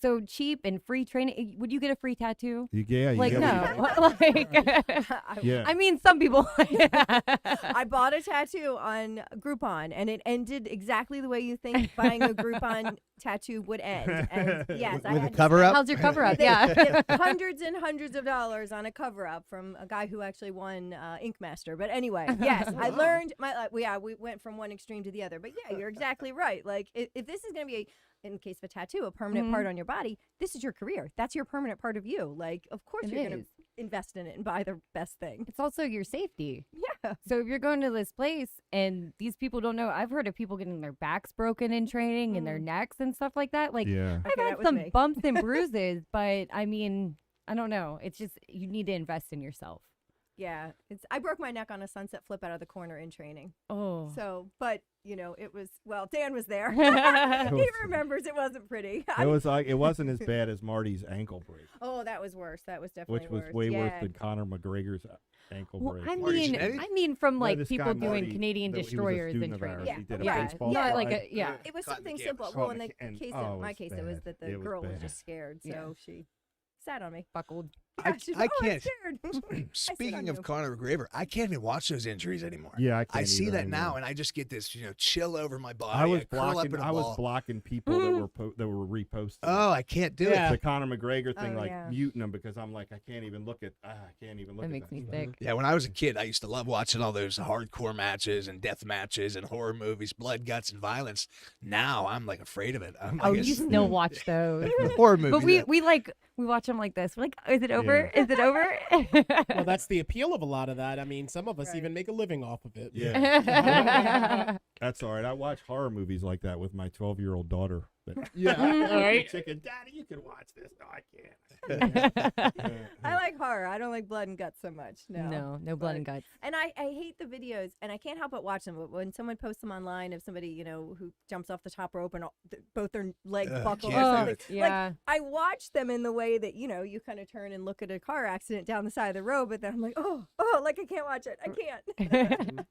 so cheap and free training. Would you get a free tattoo? You Like, get no. what you- Like, yeah. I mean, some people. I bought a tattoo on Groupon, and it ended exactly the way you think buying a Groupon tattoo would end. And yes, I With a had to cover up? How's your cover up? They Yeah. spent hundreds and hundreds of dollars on a cover up from a guy who actually won Ink Master. But anyway, yes, I learned we went from one extreme to the other. But yeah, you're exactly right. Like if this is going to be in case of a tattoo, a permanent part on your body, this is your career. That's your permanent part of you. Like, of course It you're going is. to invest in it and buy the best thing. It's also your safety. Yeah. So if you're going to this place and these people don't know, I've heard of people getting their backs broken in training and their necks and stuff like that. Like, Yeah. I've Okay, that had was some me. bumps and bruises, but I mean, I don't know. It's just you need to invest in yourself. Yeah. I broke my neck on a sunset flip out of the corner in training. Oh. So, but it was, Dan was there. It He was- remembers it wasn't pretty. It wasn't as bad as Marty's ankle break, Oh, that was worse. That was definitely which was worse. way worse Yeah. than Conor McGregor's ankle Well, break. I Marty mean, Jannetty? from No, like this people guy doing Marty, Canadian that he was a destroyers student and of training. ours. Yeah. He did a Yeah. baseball Not slide. like a yeah. It was Caught in the something camera. simple. Oh, Well, in the and- case oh, of it my was case, it was bad. that the It was girl was bad. just scared, so Yeah. she sat on me. Buckled. Yeah, she's I like, "Oh, I'm can't. scared." I sit on Speaking of you. Conor McGregor, I can't even watch those injuries anymore. Yeah, I I can't see either that now, anymore. and I just get this, chill over my body. I was curl up blocking. in a I was ball. blocking people that were reposting. Oh, I can't do Yeah. it. The Conor McGregor thing, Oh, like yeah. muting them because I'm like, I can't even look at. I can't even look That at makes me stuff. sick. Yeah, when I was a kid, I used to love watching all those hardcore matches and death matches and horror movies, blood, guts, and violence. Now I'm like afraid of it. I'm like, Oh, it's you still watch those? horror movies. But we watch them like this. We're like, is it over? Yeah. Is it over? Well, that's the appeal of a lot of that. I mean, some of us Right. even make a living off of it. Yeah, that's all right. I watch horror movies like that with my 12-year-old daughter. But, Yeah. All right. chicken, Daddy, you can watch this. No, I can't. I like horror. I don't like blood and guts so much. No. no blood and guts. And I hate the videos, and I can't help but watch them. But when someone posts them online of somebody, who jumps off the top rope and both their legs buckle or can't do something, it. Yeah. I watch them in the way that, you kind of turn and look at a car accident down the side of the road, but then I'm like, oh, like I can't watch it. I can't.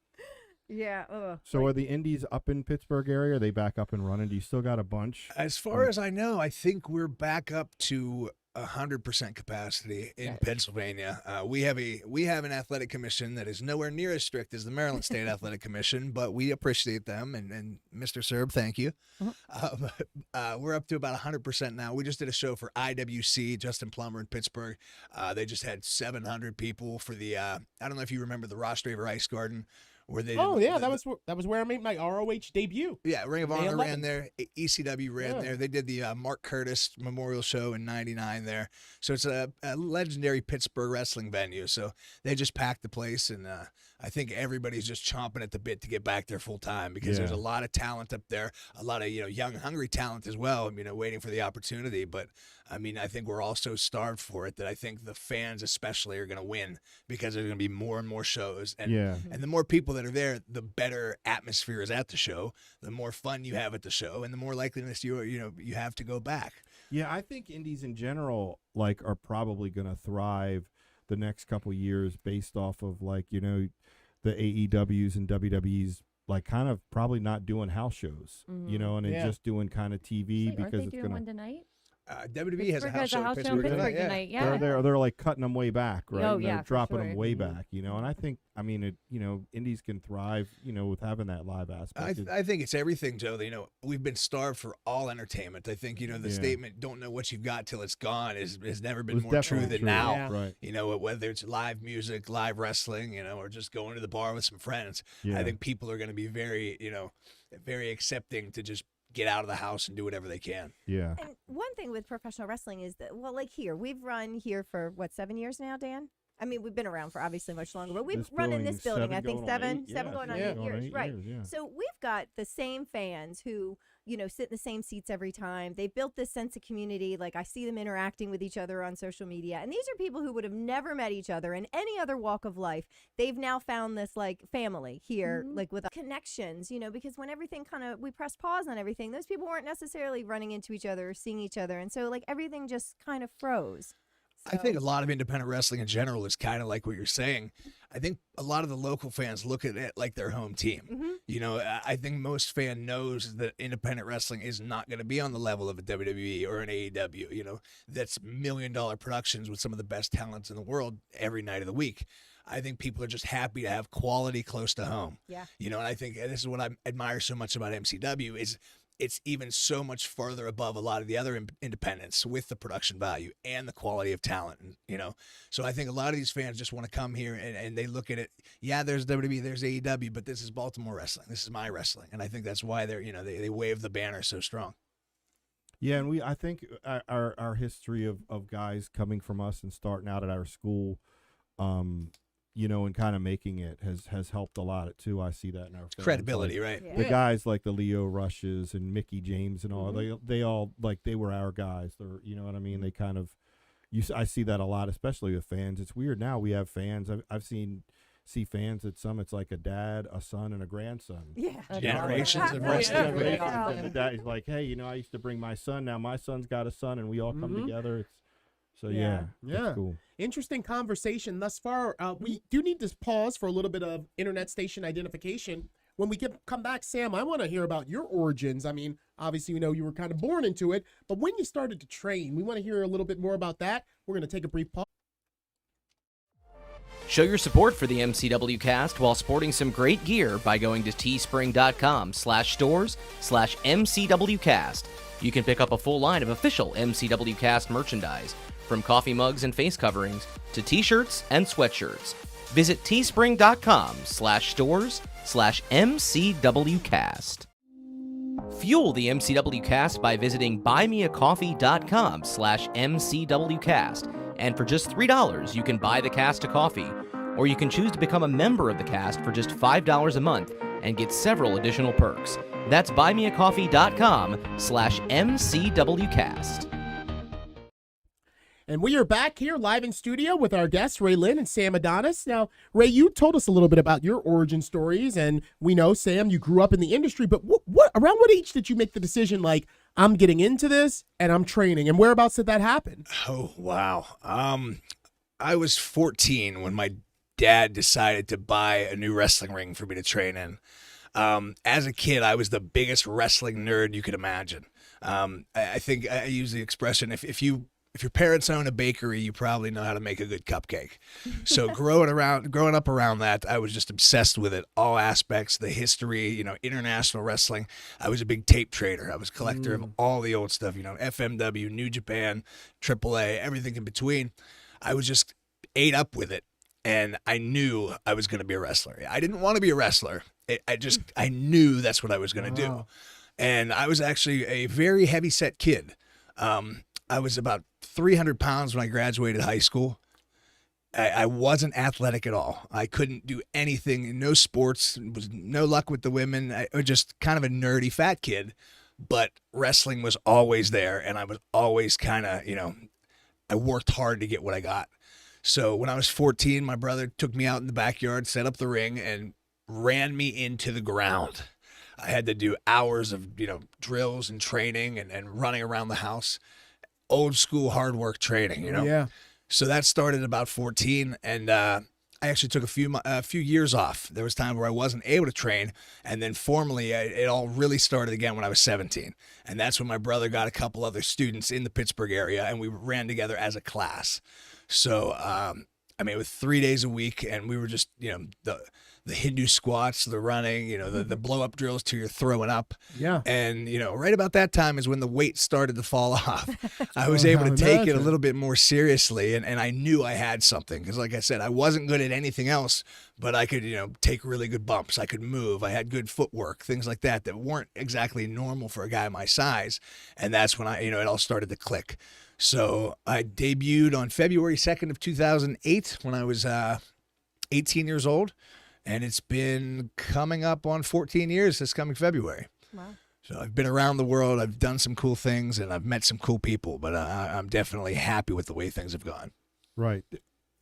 Yeah. So are the indies up in Pittsburgh area? Are they back up and running? Do you still got a bunch? As far as I know, I think we're back up to 100% capacity in Pennsylvania. We have an athletic commission that is nowhere near as strict as the Maryland State Athletic Commission, but we appreciate them. And Mr. Serb, thank you. We're up to about 100% now. We just did a show for IWC, Justin Plummer in Pittsburgh. They just had 700 people for the. I don't know if you remember the Ross Draver Ice Garden. Where they Oh yeah, that was where I made my ROH debut. Yeah, Ring of May Honor 11th. ran there. ECW ran Yeah. there. They did the Mark Curtis Memorial Show in '99 there. So it's a legendary Pittsburgh wrestling venue. So they just packed the place, and I think everybody's just chomping at the bit to get back there full time because there's a Yeah. lot of talent up there, a lot of young, hungry talent as well. Waiting for the opportunity. But I think we're all so starved for it that I think the fans especially are going to win because there's going to be more and more shows, and Yeah. and the more people that are there, the better atmosphere is at the show, the more fun you have at the show, and the more likeliness you have to go back. Yeah, I think indies in general are probably going to thrive the next couple years based off of the AEWs and WWEs kind of probably not doing house shows, and then Yeah. just doing kind of TV Wait, aren't because they it's doing going one to. tonight? WWE has a Pittsburgh house show in in Pittsburgh, Pittsburgh tonight, tonight. Yeah. They're cutting them way back, right? Oh, And they're yeah, for dropping sure. them way back, and I think indies can thrive, with having that live aspect. I think it's everything, Joe. We've been starved for all entertainment. I think the Yeah. statement "don't know what you've got till it's gone" has never been was more true definitely than now. Yeah. right? Whether it's live music, live wrestling, or just going to the bar with some friends. Yeah. I think people are going to be very, very accepting to just get out of the house and do whatever they can. Yeah. And one thing with professional wrestling is that, we've run here for 7 years now, Dan? I mean, we've been around for obviously much longer, but we've This run in building, this building, I 7 think going on 7 8, going on yeah, 8 going on years, 8 right? years, yeah. So we've got the same fans who, sit in the same seats every time. They built this sense of community. Like, I see them interacting with each other on social media. And these are people who would have never met each other in any other walk of life. They've now found this, family here, with connections, because when everything we pressed pause on everything, those people weren't necessarily running into each other or seeing each other. And so, everything just kind of froze. I think a lot of independent wrestling in general is kind of like what you're saying. I think a lot of the local fans look at it like their home team. Mm-hmm. You know, I think most fan knows that independent wrestling is not going to be on the level of a WWE or an AEW. You know, that's $1 million productions with some of the best talents in the world every night of the week. I think people are just happy to have quality close to home. Yeah. You know, and I think this is what I admire so much about MCW is it's even so much farther above a lot of the other independents with the production value and the quality of talent. And, you know, so I think a lot of these fans just want to come here and they look at it. Yeah, there's WWE, there's AEW, but this is Baltimore wrestling. This is my wrestling. And I think that's why they're, you know, they wave the banner so strong. Yeah, and I think our history of guys coming from us and starting out at our school, you know, and kind of making it has helped a lot too. I see that in our fans. Credibility, right? Yeah. The guys like the Leo Rushes and Mickey James and all, they all like they were our guys. They're, you know what I mean? They kind of, I see that a lot, especially with fans. It's weird now. We have fans. I've see fans at some. It's like a dad, a son, and a grandson. Yeah. Generations of Yeah. wrestling. Yeah. And the dad's like, hey, you know, I used to bring my son. Now my son's got a son, and we all come together. It's so Yeah. it's cool. Interesting conversation thus far. We do need to pause for a little bit of internet station identification. When we come back, Sam, I want to hear about your origins. I mean, obviously, we know you were kind of born into it, but when you started to train, we want to hear a little bit more about that. We're going to take a brief pause. Show your support for the MCW Cast while sporting some great gear by going to teespring.com/stores/MCWcast. You can pick up a full line of official MCW Cast merchandise, from coffee mugs and face coverings to t-shirts and sweatshirts. Visit teespring.com/stores/MCWcast. Fuel the MCW Cast by visiting buymeacoffee.com/MCWcast. And for just $3, you can buy the cast a coffee, or you can choose to become a member of the cast for just $5 a month and get several additional perks. That's buymeacoffee.com/MCWcast. And we are back here live in studio with our guests, Raelynn and Sam Adonis. Now, Ray, you told us a little bit about your origin stories, and we know, Sam, you grew up in the industry, but around what age did you make the decision, like, I'm getting into this and I'm training, and whereabouts did that happen? Oh, wow. I was 14 when my dad decided to buy a new wrestling ring for me to train in. As a kid, I was the biggest wrestling nerd you could imagine. I think I use the expression, if your parents own a bakery, you probably know how to make a good cupcake. So growing up around that, I was just obsessed with it, all aspects, the history, you know, international wrestling. I was a big tape trader. I was a collector of all the old stuff, you know, FMW, New Japan, AAA, everything in between. I was just ate up with it, and I knew I was going to be a wrestler. I didn't want to be a wrestler. I knew that's what I was going to do. And I was actually a very heavy-set kid. I was about 300 pounds when I graduated high school. I wasn't athletic at all. I couldn't do anything, no sports, was no luck with the women. I was just kind of a nerdy fat kid, but wrestling was always there, and I was always kind of, you know, I worked hard to get what I got. So when I was 14, my brother took me out in the backyard, set up the ring, and ran me into the ground. I had to do hours of, you know, drills and training and running around the house. Old school hard work training, you know? Yeah. So that started about 14, and I actually took a few years off. There was time where I wasn't able to train, and then formally it all really started again when I was 17. And that's when my brother got a couple other students in the Pittsburgh area, and we ran together as a class. So, I mean, it was 3 days a week, and we were just, you know, the Hindu squats, the running, you know, the blow-up drills till you're throwing up. Yeah. And, you know, right about that time is when the weight started to fall off. I was able to take it a little bit more seriously, and I knew I had something. Because, like I said, I wasn't good at anything else, but I could, you know, take really good bumps. I could move. I had good footwork, things like that weren't exactly normal for a guy my size. And that's when it all started to click. So I debuted on February 2nd of 2008 when I was 18 years old. And it's been coming up on 14 years this coming February. Wow. So I've been around the world. I've done some cool things, and I've met some cool people. But I'm definitely happy with the way things have gone. Right.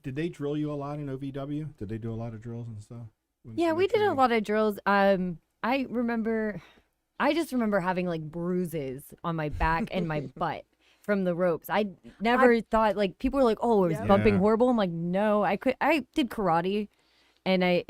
Did they drill you a lot in OVW? Did they do a lot of drills and stuff? Yeah, we did a lot of drills. I just remember having like bruises on my back and my butt from the ropes. I never thought, like, people were like, oh, it was bumping Yeah. horrible. I'm like, no, I did karate and I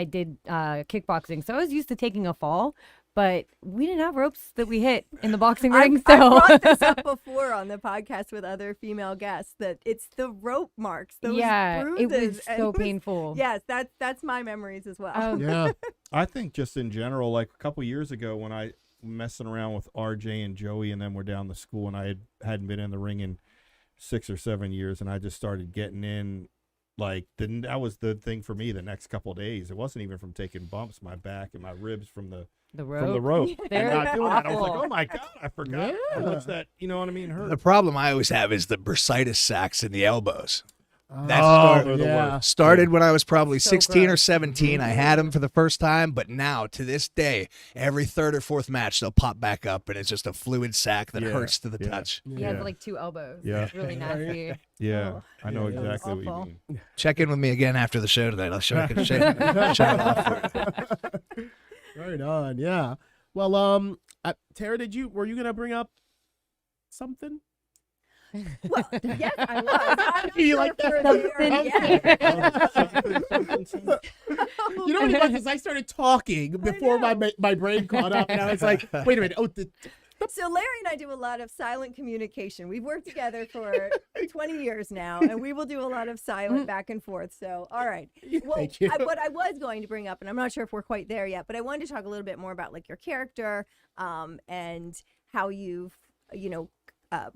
did kickboxing. So I was used to taking a fall, but we didn't have ropes that we hit in the boxing ring. I So brought this up before on the podcast with other female guests that it's the rope marks. Those yeah, bruises, it was and so painful. Yes, that's my memories as well. Yeah. I think just in general, like a couple years ago when I messing around with RJ and Joey and then we're down to school and I hadn't been in the ring in 6 or 7 years and I just started getting in, like that was the thing for me the next couple of days. It wasn't even from taking bumps, my back and my ribs from the rope. They're And not doing that. I was like, awful. oh my God, I forgot how much that, you know what I mean, hurt. The problem I always have is the bursitis sacks in the elbows. That They're the worst. started when I was probably So 16 or gross. 17. I had them for the first time, but now to this day, every third or fourth match they'll pop back up, and it's just a fluid sack that Yeah, hurts to the yeah. touch. He has like 2 elbows. Yeah. It's really nasty. Yeah, I know Yeah, that's exactly what awful. you mean. Check in with me again after the show tonight. I'll show you. Shut it off. Right on. Yeah. Well, Tara, were you gonna bring up something? Well, yes, I was. I'm You sure like that? for the- You know what it was? Is I started talking before my brain caught up, and I was like, "Wait a minute! Oh, So Larry and I do a lot of silent communication. We've worked together for 20 years now, and we will do a lot of silent back and forth. So, all right. Well, Thank you. what I was going to bring up, and I'm not sure if we're quite there yet, but I wanted to talk a little bit more about like your character, and how you've, how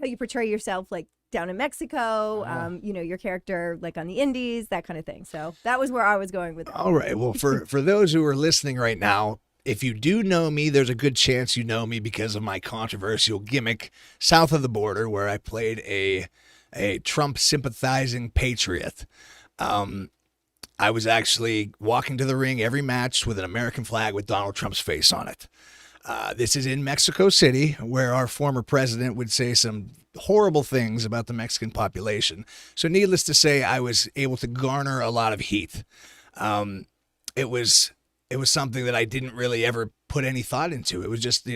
you portray yourself like down in Mexico, your character like on the indies, that kind of thing. So that was where I was going with it. All right. Well, for those who are listening right now, if you do know me, there's a good chance you know me because of my controversial gimmick south of the border, where I played a Trump sympathizing patriot. I was actually walking to the ring every match with an American flag with Donald Trump's face on it. This is in Mexico City, where our former president would say some horrible things about the Mexican population. So needless to say, I was able to garner a lot of heat. It was something that I didn't really ever put any thought into. It was just,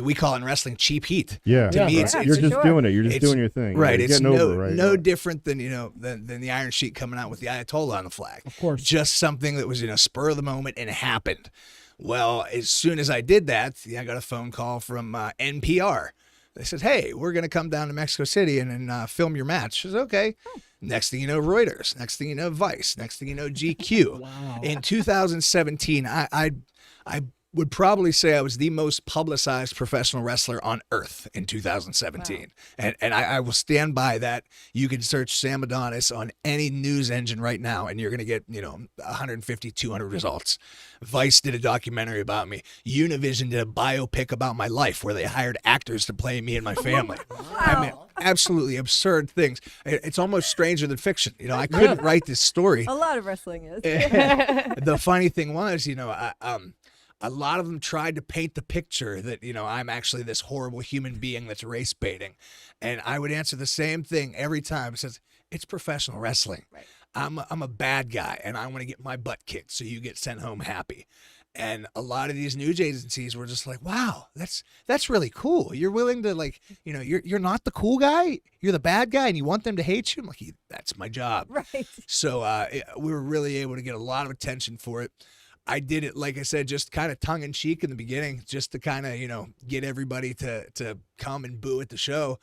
we call it in wrestling cheap heat. Yeah, To me, right. it's You're just sure. doing it. You're just It's- doing your thing. Right. You're It's getting no, over, right? no Right. different than, than the Iron Sheik coming out with the Ayatollah on the flag. Of course. Just something that was, spur of the moment and happened. Well, as soon as I did that, I got a phone call from NPR. They said, hey, we're going to come down to Mexico City and film your match. I said, okay. Next thing you know, Reuters. Next thing you know, Vice. Next thing you know, GQ. Wow. In 2017, I would probably say I was the most publicized professional wrestler on earth in 2017. Wow. And I will stand by that. You can search Sam Adonis on any news engine right now, and you're going to get, 150, 200 results. Vice did a documentary about me. Univision did a biopic about my life where they hired actors to play me and my family. I mean, absolutely absurd things. It's almost stranger than fiction. I couldn't write this story. A lot of wrestling is. The funny thing was, a lot of them tried to paint the picture that, I'm actually this horrible human being that's race baiting. And I would answer the same thing every time. It says, it's professional wrestling. Right. I'm a bad guy, and I want to get my butt kicked so you get sent home happy. And a lot of these news agencies were just like, wow, that's really cool. You're willing to you're not the cool guy. You're the bad guy and you want them to hate you. I'm like, that's my job. Right. So we were really able to get a lot of attention for it. I did it, like I said, just kind of tongue in cheek in the beginning, just to kind of, get everybody to come and boo at the show.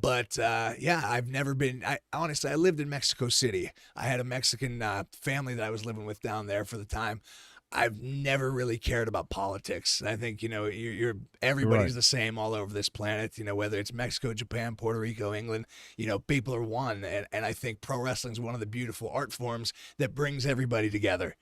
But I've never been. Honestly, I lived in Mexico City. I had a Mexican family that I was living with down there for the time. I've never really cared about politics. I think, everybody's Right. the same all over this planet, whether it's Mexico, Japan, Puerto Rico, England, people are one. And I think pro wrestling is one of the beautiful art forms that brings everybody together,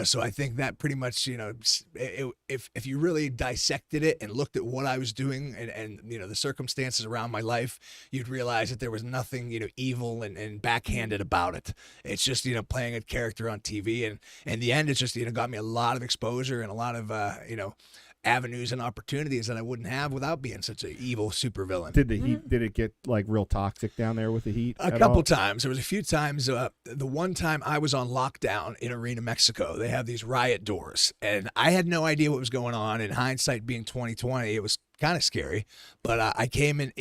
so I think that pretty much, if you really dissected it and looked at what I was doing and the circumstances around my life, you'd realize that there was nothing, evil and backhanded about it. It's just, playing a character on TV. And in the end, it's just, got me a lot of exposure and a lot of, avenues and opportunities that I wouldn't have without being such an evil supervillain. Did the heat? Did it get like real toxic down there with the heat? A couple times. There was a few times. The one time I was on lockdown in Arena, Mexico, they have these riot doors, and I had no idea what was going on. In hindsight, being 2020, it was kind of scary. But I came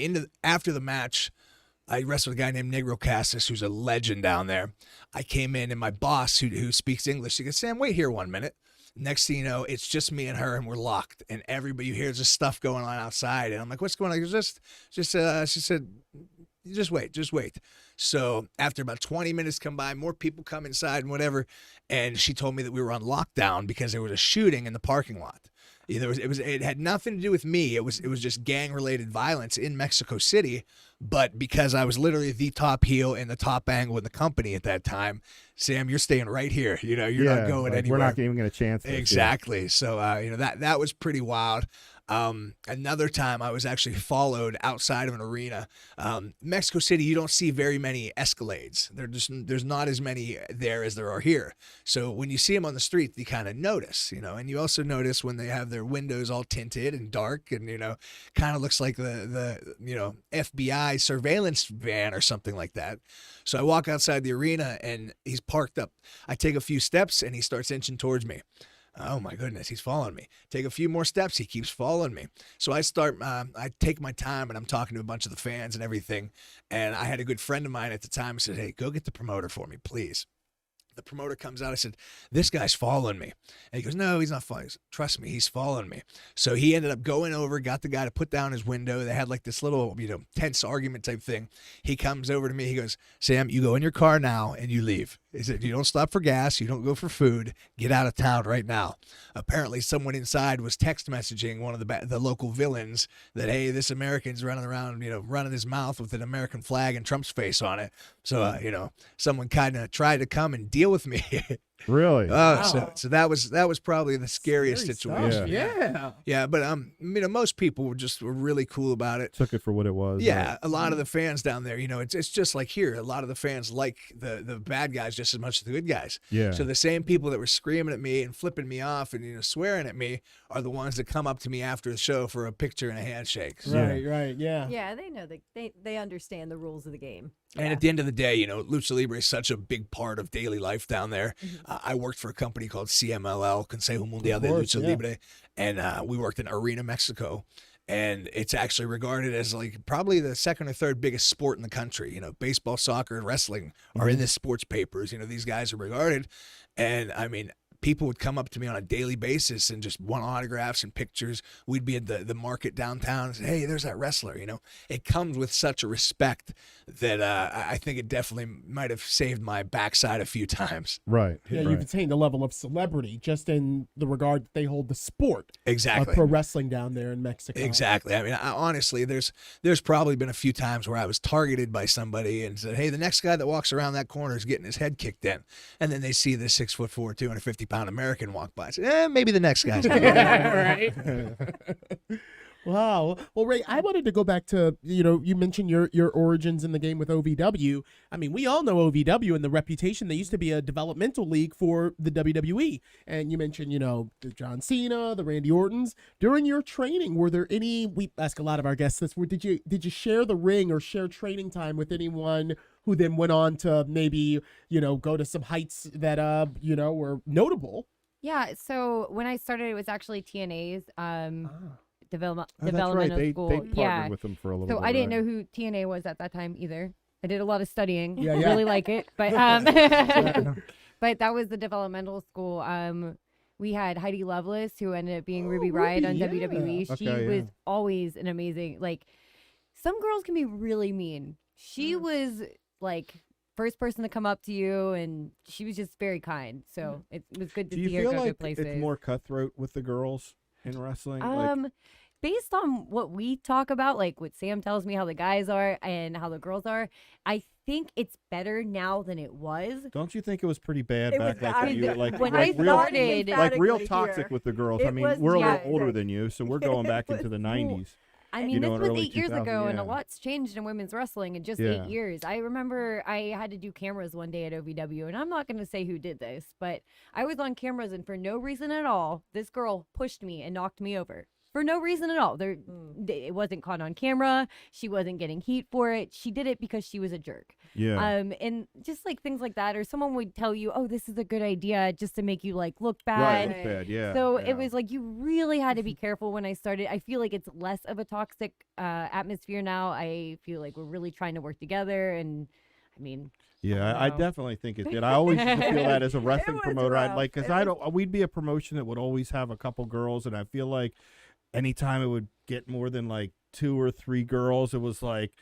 after the match. I wrestled a guy named Negro Cassis, who's a legend down there. I came in, and my boss, who speaks English, he goes, "Sam, wait here 1 minute." Next thing you know, it's just me and her, and we're locked. And everybody, you hear just stuff going on outside. And I'm like, "What's going on?" He goes, she said, just wait. So after about 20 minutes come by, more people come inside and whatever. And she told me that we were on lockdown because there was a shooting in the parking lot. It had nothing to do with me. It was just gang-related violence in Mexico City. But because I was literally the top heel and the top angle in the company at that time, Sam, you're staying right here. You're not going anywhere. We're not even going to chance this. Exactly. So that was pretty wild. Another time I was actually followed outside of an arena. Mexico City, you don't see very many Escalades. There's not as many there as there are here. So when you see them on the street, you kind of notice, and you also notice when they have their windows all tinted and dark and, kind of looks like the FBI surveillance van or something like that. So I walk outside the arena and he's parked up. I take a few steps and he starts inching towards me. Oh my goodness, he's following me. Take a few more steps, he keeps following me. So I take my time and I'm talking to a bunch of the fans and everything. And I had a good friend of mine at the time who said, "Hey, go get the promoter for me, please." The promoter comes out. I said, "This guy's following me." And he goes, "No, he's not following. Trust me, he's following me." So he ended up going over, got the guy to put down his window. They had like this little, tense argument type thing. He comes over to me. He goes, "Sam, you go in your car now and you leave." He said, "You don't stop for gas. You don't go for food. Get out of town right now." Apparently, someone inside was text messaging one of the local villains that, "Hey, this American's running around, running his mouth with an American flag and Trump's face on it." So, someone kind of tried to come and deal with me. Really? Wow. So that was probably the scariest situation. Yeah. But most people were really cool about it. Took it for what it was. Yeah, right? a lot of the fans down there, it's just like here. A lot of the fans like the bad guys just as much as the good guys. Yeah. So the same people that were screaming at me and flipping me off and swearing at me are the ones that come up to me after the show for a picture and a handshake. So. Right. Yeah. Yeah, they know they understand the rules of the game. And at the end of the day, Lucha Libre is such a big part of daily life down there. Mm-hmm. I worked for a company called CMLL, Consejo Mundial de Lucha Libre, and we worked in Arena, Mexico. And it's actually regarded as like probably the second or third biggest sport in the country. Baseball, soccer, and wrestling are in the sports papers. These guys are regarded. And I mean, people would come up to me on a daily basis and just want autographs and pictures. We'd be at the market downtown and say, "Hey, there's that wrestler." It comes with such a respect that I think it definitely might have saved my backside a few times. Right. Yeah, right. you've attained a level of celebrity just in the regard that they hold the sport Exactly. of pro wrestling down there in Mexico. Exactly. I mean, honestly, there's probably been a few times where I was targeted by somebody and said, "Hey, the next guy that walks around that corner is getting his head kicked in," and then they see this 6'4", 250-pound American walk by. I said, maybe the next guy's Right. Wow. Well, Ray, I wanted to go back to, you mentioned your origins in the game with OVW. I mean, we all know OVW and the reputation. They used to be a developmental league for the WWE. And you mentioned, the John Cena, the Randy Ortons. During your training, were there any, we ask a lot of our guests this, did you share the ring or share training time with anyone who then went on to maybe, go to some heights that, were notable? Yeah, so when I started, it was actually TNA's developmental That's right. They school. partnered with them for a little bit. So I didn't know who TNA was at that time either. I did a lot of studying. Yeah. Really like it, but but that was the developmental school. We had Heidi Lovelace, who ended up being Ruby Riott on WWE. She was always an amazing. Some girls can be really mean. She was first person to come up to you, and she was just very kind. So it was good to see her go to places. It's more cutthroat with the girls in wrestling? Based on what we talk about, what Sam tells me how the guys are and how the girls are, I think it's better now than it was. Don't you think it was pretty bad back then? When I started, real toxic with the girls. I mean, we're a little older than you, so we're going back into the 90s. I mean, this was 8 years ago, and a yeah. lot's changed in women's wrestling in just 8 years. I remember I had to do cameras one day at OVW, and I'm not going to say who did this, but I was on cameras, and for no reason at all, this girl pushed me and knocked me over. for no reason at all. It wasn't caught on camera. She wasn't getting heat for it. She did it because she was a jerk. Yeah. And just like things like that, or someone would tell you, oh, this is a good idea just to make you like look Right. bad. Look bad. Yeah. So yeah. it was like you really had to be careful when I started. I feel like it's less of a toxic atmosphere now. I feel like we're really trying to work together. And I mean, Yeah, I definitely think it did. I always used to feel that as a wrestling was promoter. I'd rough. like, because we'd be a promotion that would always have a couple girls, and I feel like anytime it would get more than like 2 or 3 girls, it was like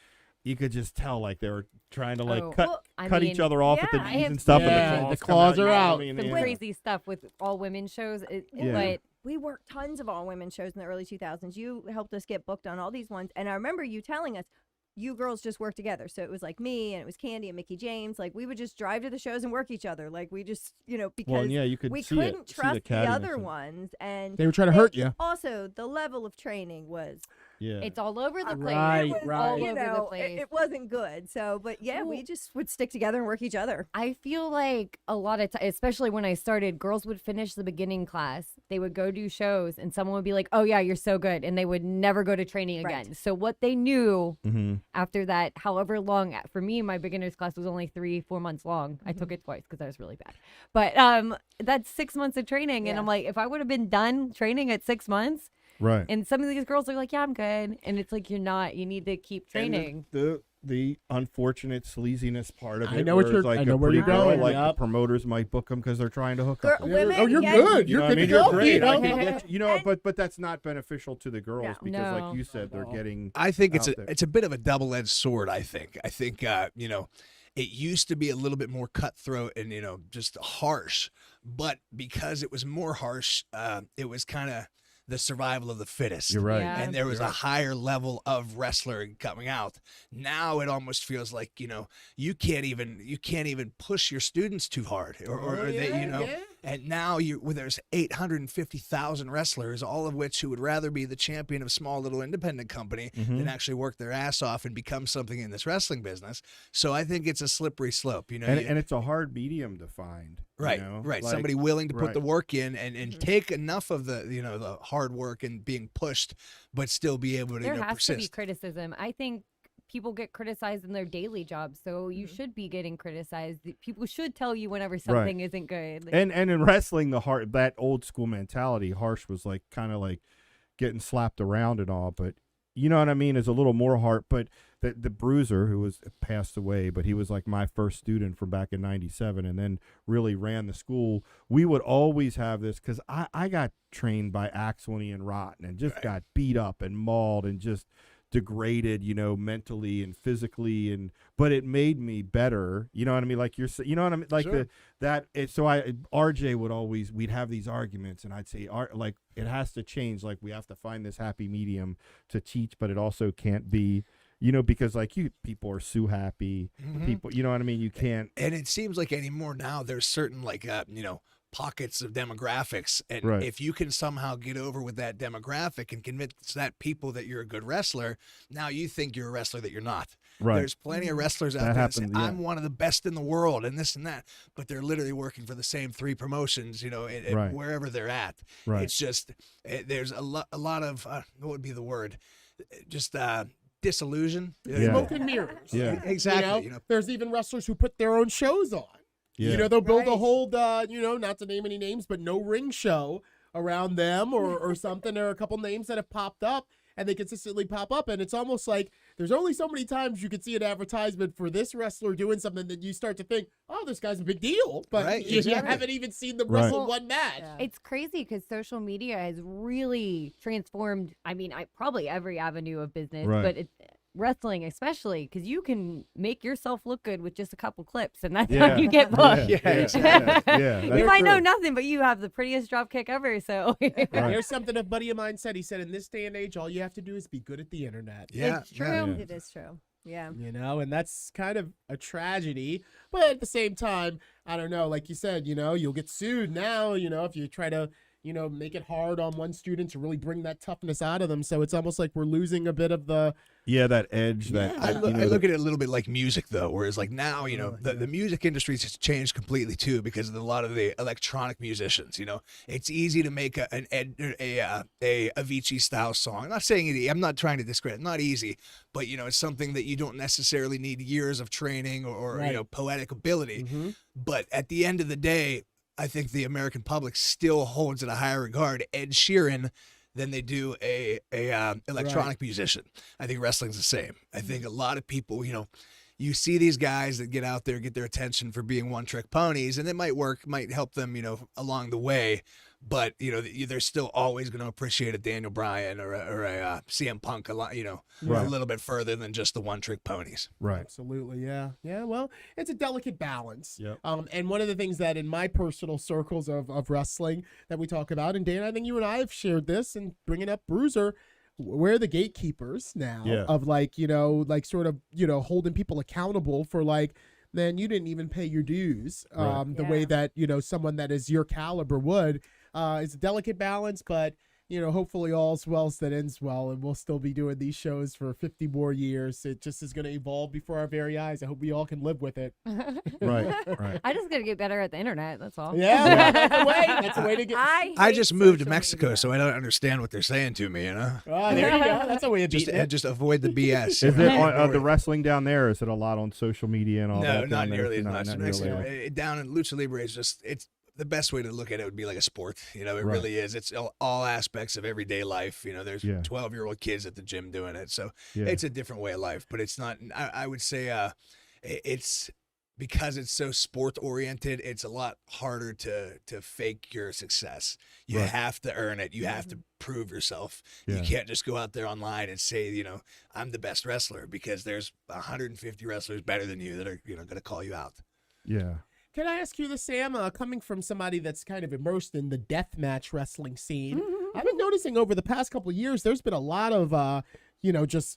you could just tell like they were trying to like cut each other off at the yeah, I knees have and stuff. Yeah, and the come claws you are know what I out. mean? some Yeah. crazy stuff with all women shows. Yeah. But We worked tons of all women shows in the early 2000s. You helped us get booked on all these ones. And I remember you telling us, you girls just work together. So it was like me and it was Candy and Mickey James. Like we would just drive to the shows and work each other. Like we just, because Well, yeah, you could we see couldn't see trust the cattiness other in it. ones. And They were trying to hurt you. Also, the level of training was Yeah. it's all over the place. Right, It was right. all over the it, place. it wasn't good. So, but yeah, we just would stick together and work each other. I feel like a lot of times, especially when I started, girls would finish the beginning class. They would go do shows and someone would be like, oh yeah, you're so good. And they would never go to training Right. again. So what they knew Mm-hmm. after that, however long, for me, my beginner's class was only 3-4 months long. I took it twice because I was really bad. But that's 6 months of training. And Yeah. I'm like, if I would have been done training at 6 months, Right. and some of these girls are like, yeah, I'm good. And it's like, you're not. You need to keep training. And the unfortunate sleaziness part of it. I know what where you're- it's like I know a where you're pretty girl, going, like yep. the promoters might book them because they're trying to hook up. with Women, Oh, you're yeah, good. You You're know what I good mean? to You're go. great. I You can know? get but that's not beneficial to the girls No. because, No. like you said, they're getting. I think it's out there. a bit of a double-edged sword. I think it used to be a little bit more cutthroat and just harsh, but because it was more harsh, it was kind of the survival of the fittest. You're right. Yeah. And there was a higher level of wrestler coming out. Now it almost feels like you can't even push your students too hard, or they, yeah. And now there's 850,000 wrestlers, all of which who would rather be the champion of small little independent company than actually work their ass off and become something in this wrestling business. So I think it's a slippery slope. And it's a hard medium to find. Right, right. Like, Somebody willing to put right. the work in and take enough of the the hard work and being pushed, but still be able to There has to be persist. criticism. I think people get criticized in their daily jobs, so you should be getting criticized. People should tell you whenever something isn't good. Like, And in wrestling, that old school mentality, harsh was like kind of like getting slapped around and all, but you know what I mean, is a little more hard. But the Bruiser, who was passed away, but he was like my first student from back in '97, and then really ran the school. We would always have this because I got trained by Axel and Rotten and just got beat up and mauled and just degraded, mentally and physically, but it made me better. You know what I mean? Like you know what I mean? Like Sure. RJ would always, we'd have these arguments, and I'd say, like, it has to change. Like, we have to find this happy medium to teach, but it also can't be, because like people are so happy. People, you know what I mean? You can't. And it seems like anymore now there's certain pockets of demographics, and Right. if you can somehow get over with that demographic and convince that people that you're a good wrestler, now you think you're a wrestler that you're not. Right. There's plenty of wrestlers out That there that say, happens, yeah. I'm one of the best in the world and this and that, but they're literally working for the same 3 promotions, Right. wherever they're at. Right. It's just there's a lot of what would be the word? Just disillusion. Yeah. Smoke and mirrors. Yeah. Exactly. There's even wrestlers who put their own shows on. Yeah. They'll build a Right. whole, not to name any names, but no ring show around them or something. There are a couple names that have popped up, and they consistently pop up, and it's almost like there's only so many times you could see an advertisement for this wrestler doing something that you start to think, oh, this guy's a big deal, but Right, you exactly. haven't even seen them Right. wrestle one match. It's crazy because social media has really transformed. I mean, probably every avenue of business, Right. but wrestling especially, because you can make yourself look good with just a couple clips, and that's Yeah. how you get booked. Yeah. You that's might know true. nothing, but you have the prettiest drop kick ever. So Right. Here's something a buddy of mine said. He said, in this day and age, all you have to do is be good at the internet. Yeah, it's true. Yeah. It is true. Yeah. And that's kind of a tragedy. But at the same time, I don't know, like you said, you'll get sued now, if you try to, make it hard on one student to really bring that toughness out of them. So it's almost like we're losing a bit of the that edge. I look at it a little bit like music, though, whereas like now, the music industry has changed completely too because of a lot of the electronic musicians. It's easy to make a Avicii style song. I'm not saying I'm not trying to discredit. Not easy, but it's something that you don't necessarily need years of training or right. Poetic ability. Mm-hmm. But at the end of the day, I think the American public still holds in a higher regard Ed Sheeran than they do a electronic musician. I think wrestling's the same. I think a lot of people, you see these guys that get out there, get their attention for being one-trick ponies, and it might help them, along the way. But they're still always going to appreciate a Daniel Bryan or a CM Punk a lot, a little bit further than just the one-trick ponies. Right. Absolutely. Yeah. Yeah. Well, it's a delicate balance. Yep. And one of the things that in my personal circles of wrestling that we talk about, and Dan, I think you and I have shared this, and bringing up Bruiser, we're the gatekeepers now of sort of holding people accountable for man, you didn't even pay your dues. The way that someone that is your caliber would. It's a delicate balance, but hopefully all's well that ends well, and we'll still be doing these shows for 50 more years. It just is going to evolve before our very eyes. I hope we all can live with it. Right. I just got to get better at the internet. That's all. Yeah, that's the way to get. I just moved to Mexico, so I don't understand what they're saying to me. Oh, there you go. That's a way of just avoid the BS. Is it the wrestling down there? Is it a lot on social media and all that? No, not nearly as much. Not Mexico, really. down in Lucha Libre it's the best way to look at it would be like a sport. It really is. It's all aspects of everyday life. There's 12-year-old kids at the gym doing it. So it's a different way of life, but it's not, I would say it's because it's so sport oriented. It's a lot harder to fake your success. You have to earn it. You have to prove yourself. Yeah. You can't just go out there online and say, I'm the best wrestler, because there's 150 wrestlers better than you that are, going to call you out. Yeah. Can I ask you this, Sam? Coming from somebody that's kind of immersed in the deathmatch wrestling scene, I've been noticing over the past couple of years, there's been a lot of, just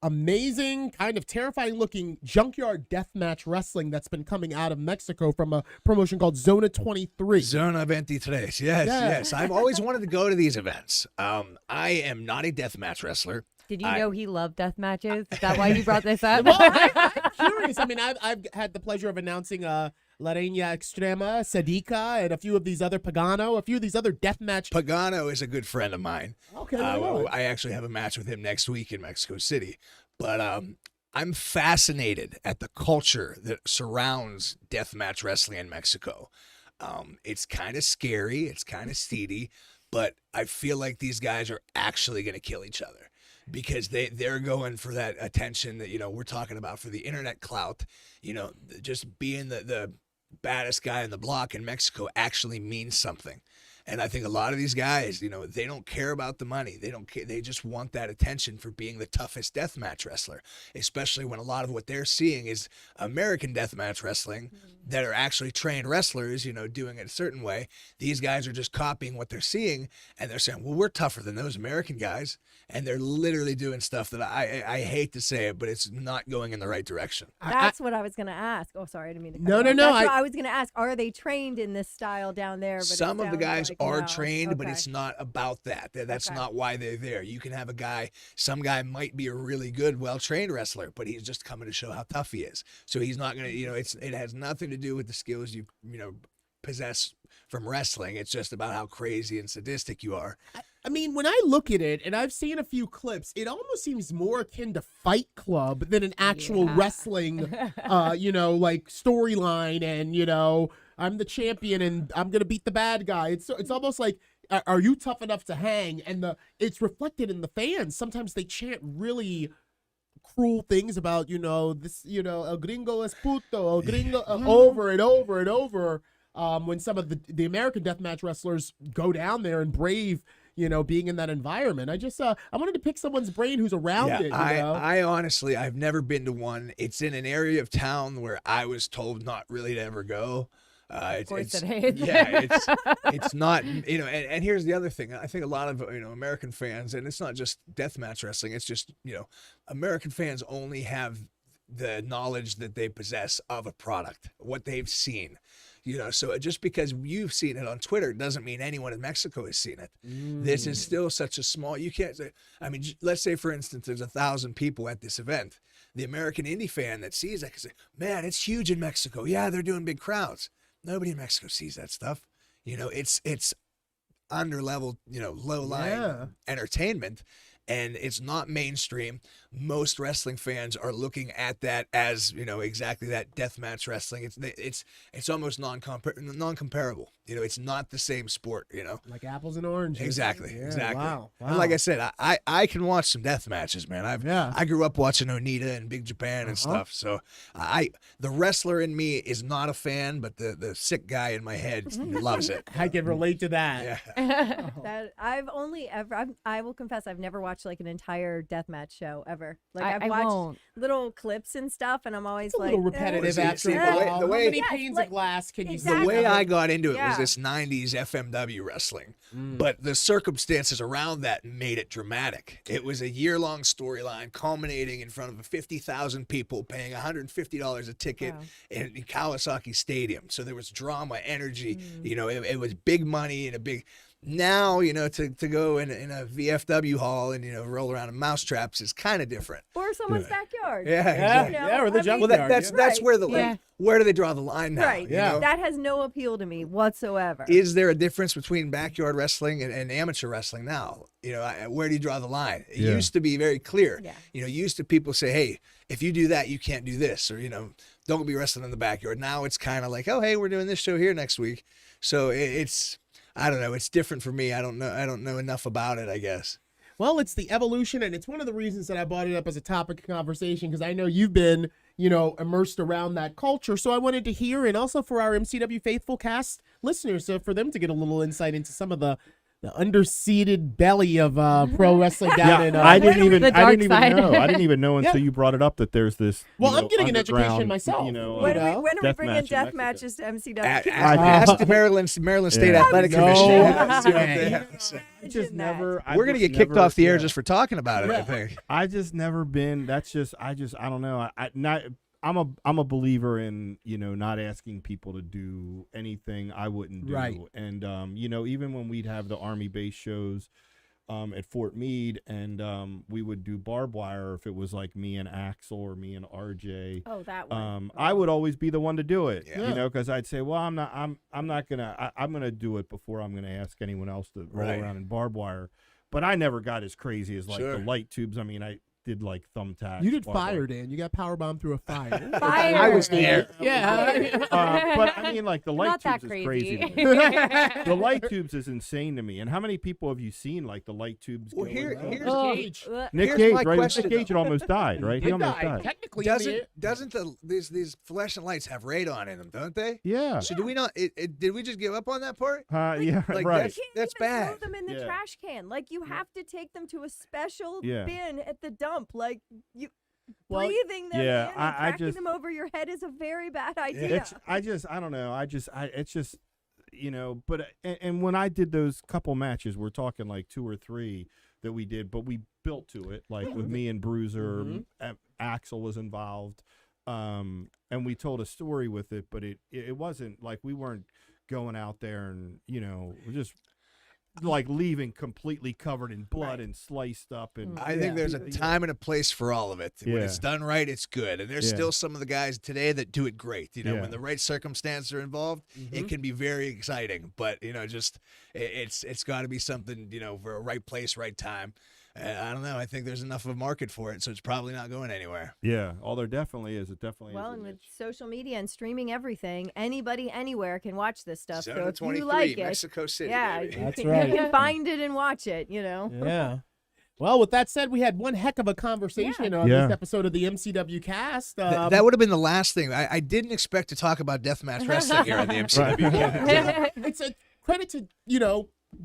amazing, kind of terrifying-looking junkyard deathmatch wrestling that's been coming out of Mexico from a promotion called Zona 23. Zona 23. Yes. I've always wanted to go to these events. I am not a deathmatch wrestler. Did you know he loved death matches? Is that why you brought this up? Well, I'm curious. I mean, I've had the pleasure of announcing La Reina Extrema, Sadiqa, and a few of these other Pagano, a few of these other deathmatch. Pagano is a good friend of mine. Okay. I actually have a match with him next week in Mexico City. But I'm fascinated at the culture that surrounds deathmatch wrestling in Mexico. It's kind of scary. It's kind of seedy. But I feel like these guys are actually going to kill each other, because they're going for that attention that, we're talking about, for the internet clout. Just being the baddest guy in the block in Mexico actually means something. And I think a lot of these guys, they don't care about the money. They don't care. They just want that attention for being the toughest deathmatch wrestler, especially when a lot of what they're seeing is American deathmatch wrestling that are actually trained wrestlers, doing it a certain way. These guys are just copying what they're seeing, and they're saying, well, we're tougher than those American guys. And they're literally doing stuff that I hate to say it, but it's not going in the right direction. That's what I was going to ask. Oh, sorry, I didn't mean to cut No. That's what I was going to ask. Are they trained in this style down there? But some of the guys are trained, but Okay. it's not about that. That's Okay. not why they're there. You can have some guy might be a really good, well-trained wrestler, but he's just coming to show how tough he is. So he's not going to, it has nothing to do with the skills you possess from wrestling. It's just about how crazy and sadistic you are. I mean, when I look at it, and I've seen a few clips, it almost seems more akin to Fight Club than an actual wrestling, storyline. And I'm the champion, and I'm gonna beat the bad guy. It's almost like, are you tough enough to hang? And it's reflected in the fans. Sometimes they chant really cruel things about this El Gringo es puto, El Gringo over and over and over. When some of the American deathmatch wrestlers go down there and brave, being in that environment. I wanted to pick someone's brain who's around it. I honestly, I've never been to one. It's in an area of town where I was told not really to ever go. Of course it is. Yeah, it's not, and here's the other thing. I think a lot of, American fans, and it's not just deathmatch wrestling, it's just, American fans only have the knowledge that they possess of a product, what they've seen. So just because you've seen it on Twitter doesn't mean anyone in Mexico has seen it. This is still such a small, you can't say, I mean, let's say, for instance, there's 1,000 people at this event. The American indie fan that sees that can say, man, it's huge in Mexico. Yeah, they're doing big crowds. Nobody in Mexico sees that stuff. It's under level, low line entertainment. And it's not mainstream. Most wrestling fans are looking at that as, exactly that deathmatch wrestling. It's almost non-comparable. It's not the same sport. Like apples and oranges. Exactly. Yeah, Exactly. Wow. And like I said, I can watch some death matches, man. I grew up watching Onita and Big Japan and stuff. So the wrestler in me is not a fan, but the sick guy in my head loves it. I can relate to that. Yeah. That I will confess, I've never watched like an entire deathmatch show ever. Like I I've watched won't. little clips and stuff, and I'm always It's a like little repetitive See, after see, a the way- while. the way- How many Yeah, panes like- of glass can you exactly. The way see? I got into it Yeah. was this 90s FMW wrestling, but the circumstances around that made it dramatic. It was a year-long storyline culminating in front of 50,000 people paying $150 a ticket in Kawasaki Stadium. So there was drama, energy, it was big money and a big... Now, to go in a VFW hall and, roll around in mousetraps is kind of different. or someone's backyard. Yeah, Yeah, exactly. yeah, or the I jump mean, Well, that's Right. where the Yeah. where do they draw the line now? Right. Yeah. That has no appeal to me whatsoever. Is there a difference between backyard wrestling and amateur wrestling now? Where do you draw the line? It used to be very clear. Yeah. Used to people say, hey, if you do that, you can't do this, or, don't be wrestling in the backyard. Now it's kind of like, oh, hey, we're doing this show here next week. So it's, I don't know. It's different for me. I don't know enough about it, I guess. Well, it's the evolution, and it's one of the reasons that I brought it up as a topic of conversation, because I know you've been, immersed around that culture. So I wanted to hear, and also for our MCW Faithful Cast listeners, so for them to get a little insight into some of the underseated belly of pro wrestling down in. I didn't even The dark side. know. I didn't even know until Yeah. you brought it up that there's this. Well, I'm getting an education underground, myself. when know, are we death bringing match in death Mexico. matches to MCW? Ask the Maryland State Yeah. Athletic No Commission. way. Yeah, see what they have to say. I just never. We're gonna get kicked off the air just for talking about it, I think. I just never been. That's just. I don't know. I'm a believer in not asking people to do anything I wouldn't do. Right. And even when we'd have the Army base shows at Fort Meade, and we would do barbed wire, if it was like me and Axel or me and RJ. Oh, that one. I would always be the one to do it, Yeah. because I'd say, well, I'm not gonna, I'm gonna do it before I'm gonna ask anyone else to roll Right. around in barbed wire. But I never got as crazy as like Sure. the light tubes. I mean, I did like thumbtacks. You did barbed wire. fire, Dan. You got powerbombed through a fire. Fire. I was there. Yeah. But I mean, like the light Not that tubes is crazy. crazy. to me. The light tubes is insane to me. And how many people have you seen like the light tubes? Well, go here- in? here's- Oh, Cage. Nick here's Cage, my right? question, Nick Cage had almost died, right? He He almost died. died. Technically, Doesn't these fluorescent lights have radon in them, don't they? Yeah. So do we not? Did we just give up on that part? Yeah. like, right. That's Throw bad. them in the Yeah. trash can. Like you have to take them to a special Yeah. bin at the dump. Like you Well, breathing them yeah, in and I cracking just- them over your head is a very bad idea. It's I don't know. It's just but and when I did those couple matches, we're talking like 2 or 3 that we did, but we built to it, like with me and Bruiser, Axel was involved, and we told a story with it, but it wasn't like we weren't going out there and just like leaving completely covered in blood and sliced up, and I think there's a time and a place for all of it. When Yeah. it's done right, it's good. And there's Yeah. still some of the guys today that do it great. Yeah. When the right circumstances are involved, it can be very exciting. But just it's got to be something for a right place, right time. I don't know. I think there's enough of a market for it, so it's probably not going anywhere. yeah. Oh, there definitely is. It definitely Well, is. and with social media and streaming everything, anybody anywhere can watch this stuff. So if 723, you like it, Mexico City. yeah, baby. you That's can, right. you can find it and watch it. Yeah. Well, with that said, we had one heck of a conversation on Yeah. this episode of the MCW Cast. That would have been the last thing. I didn't expect to talk about deathmatch wrestling here on the MCW. It's a credit to,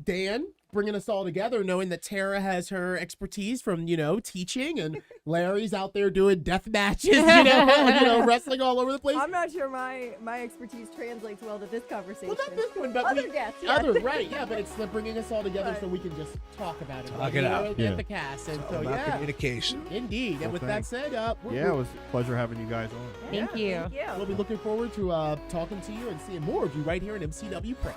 Dan, bringing us all together, knowing that Tara has her expertise from, teaching, and Larry's out there doing death matches, wrestling all over the place. I'm not sure my expertise translates well to this conversation. Well, not this one, but other guests. Yes. right? Yeah, but it's bringing us all together so we can just talk about it. Talk it out. At the cast, and so about communication. Indeed. And with that said, it was a pleasure having you guys on. Thank you. We'll be looking forward to talking to you and seeing more of you right here in MCW Pro.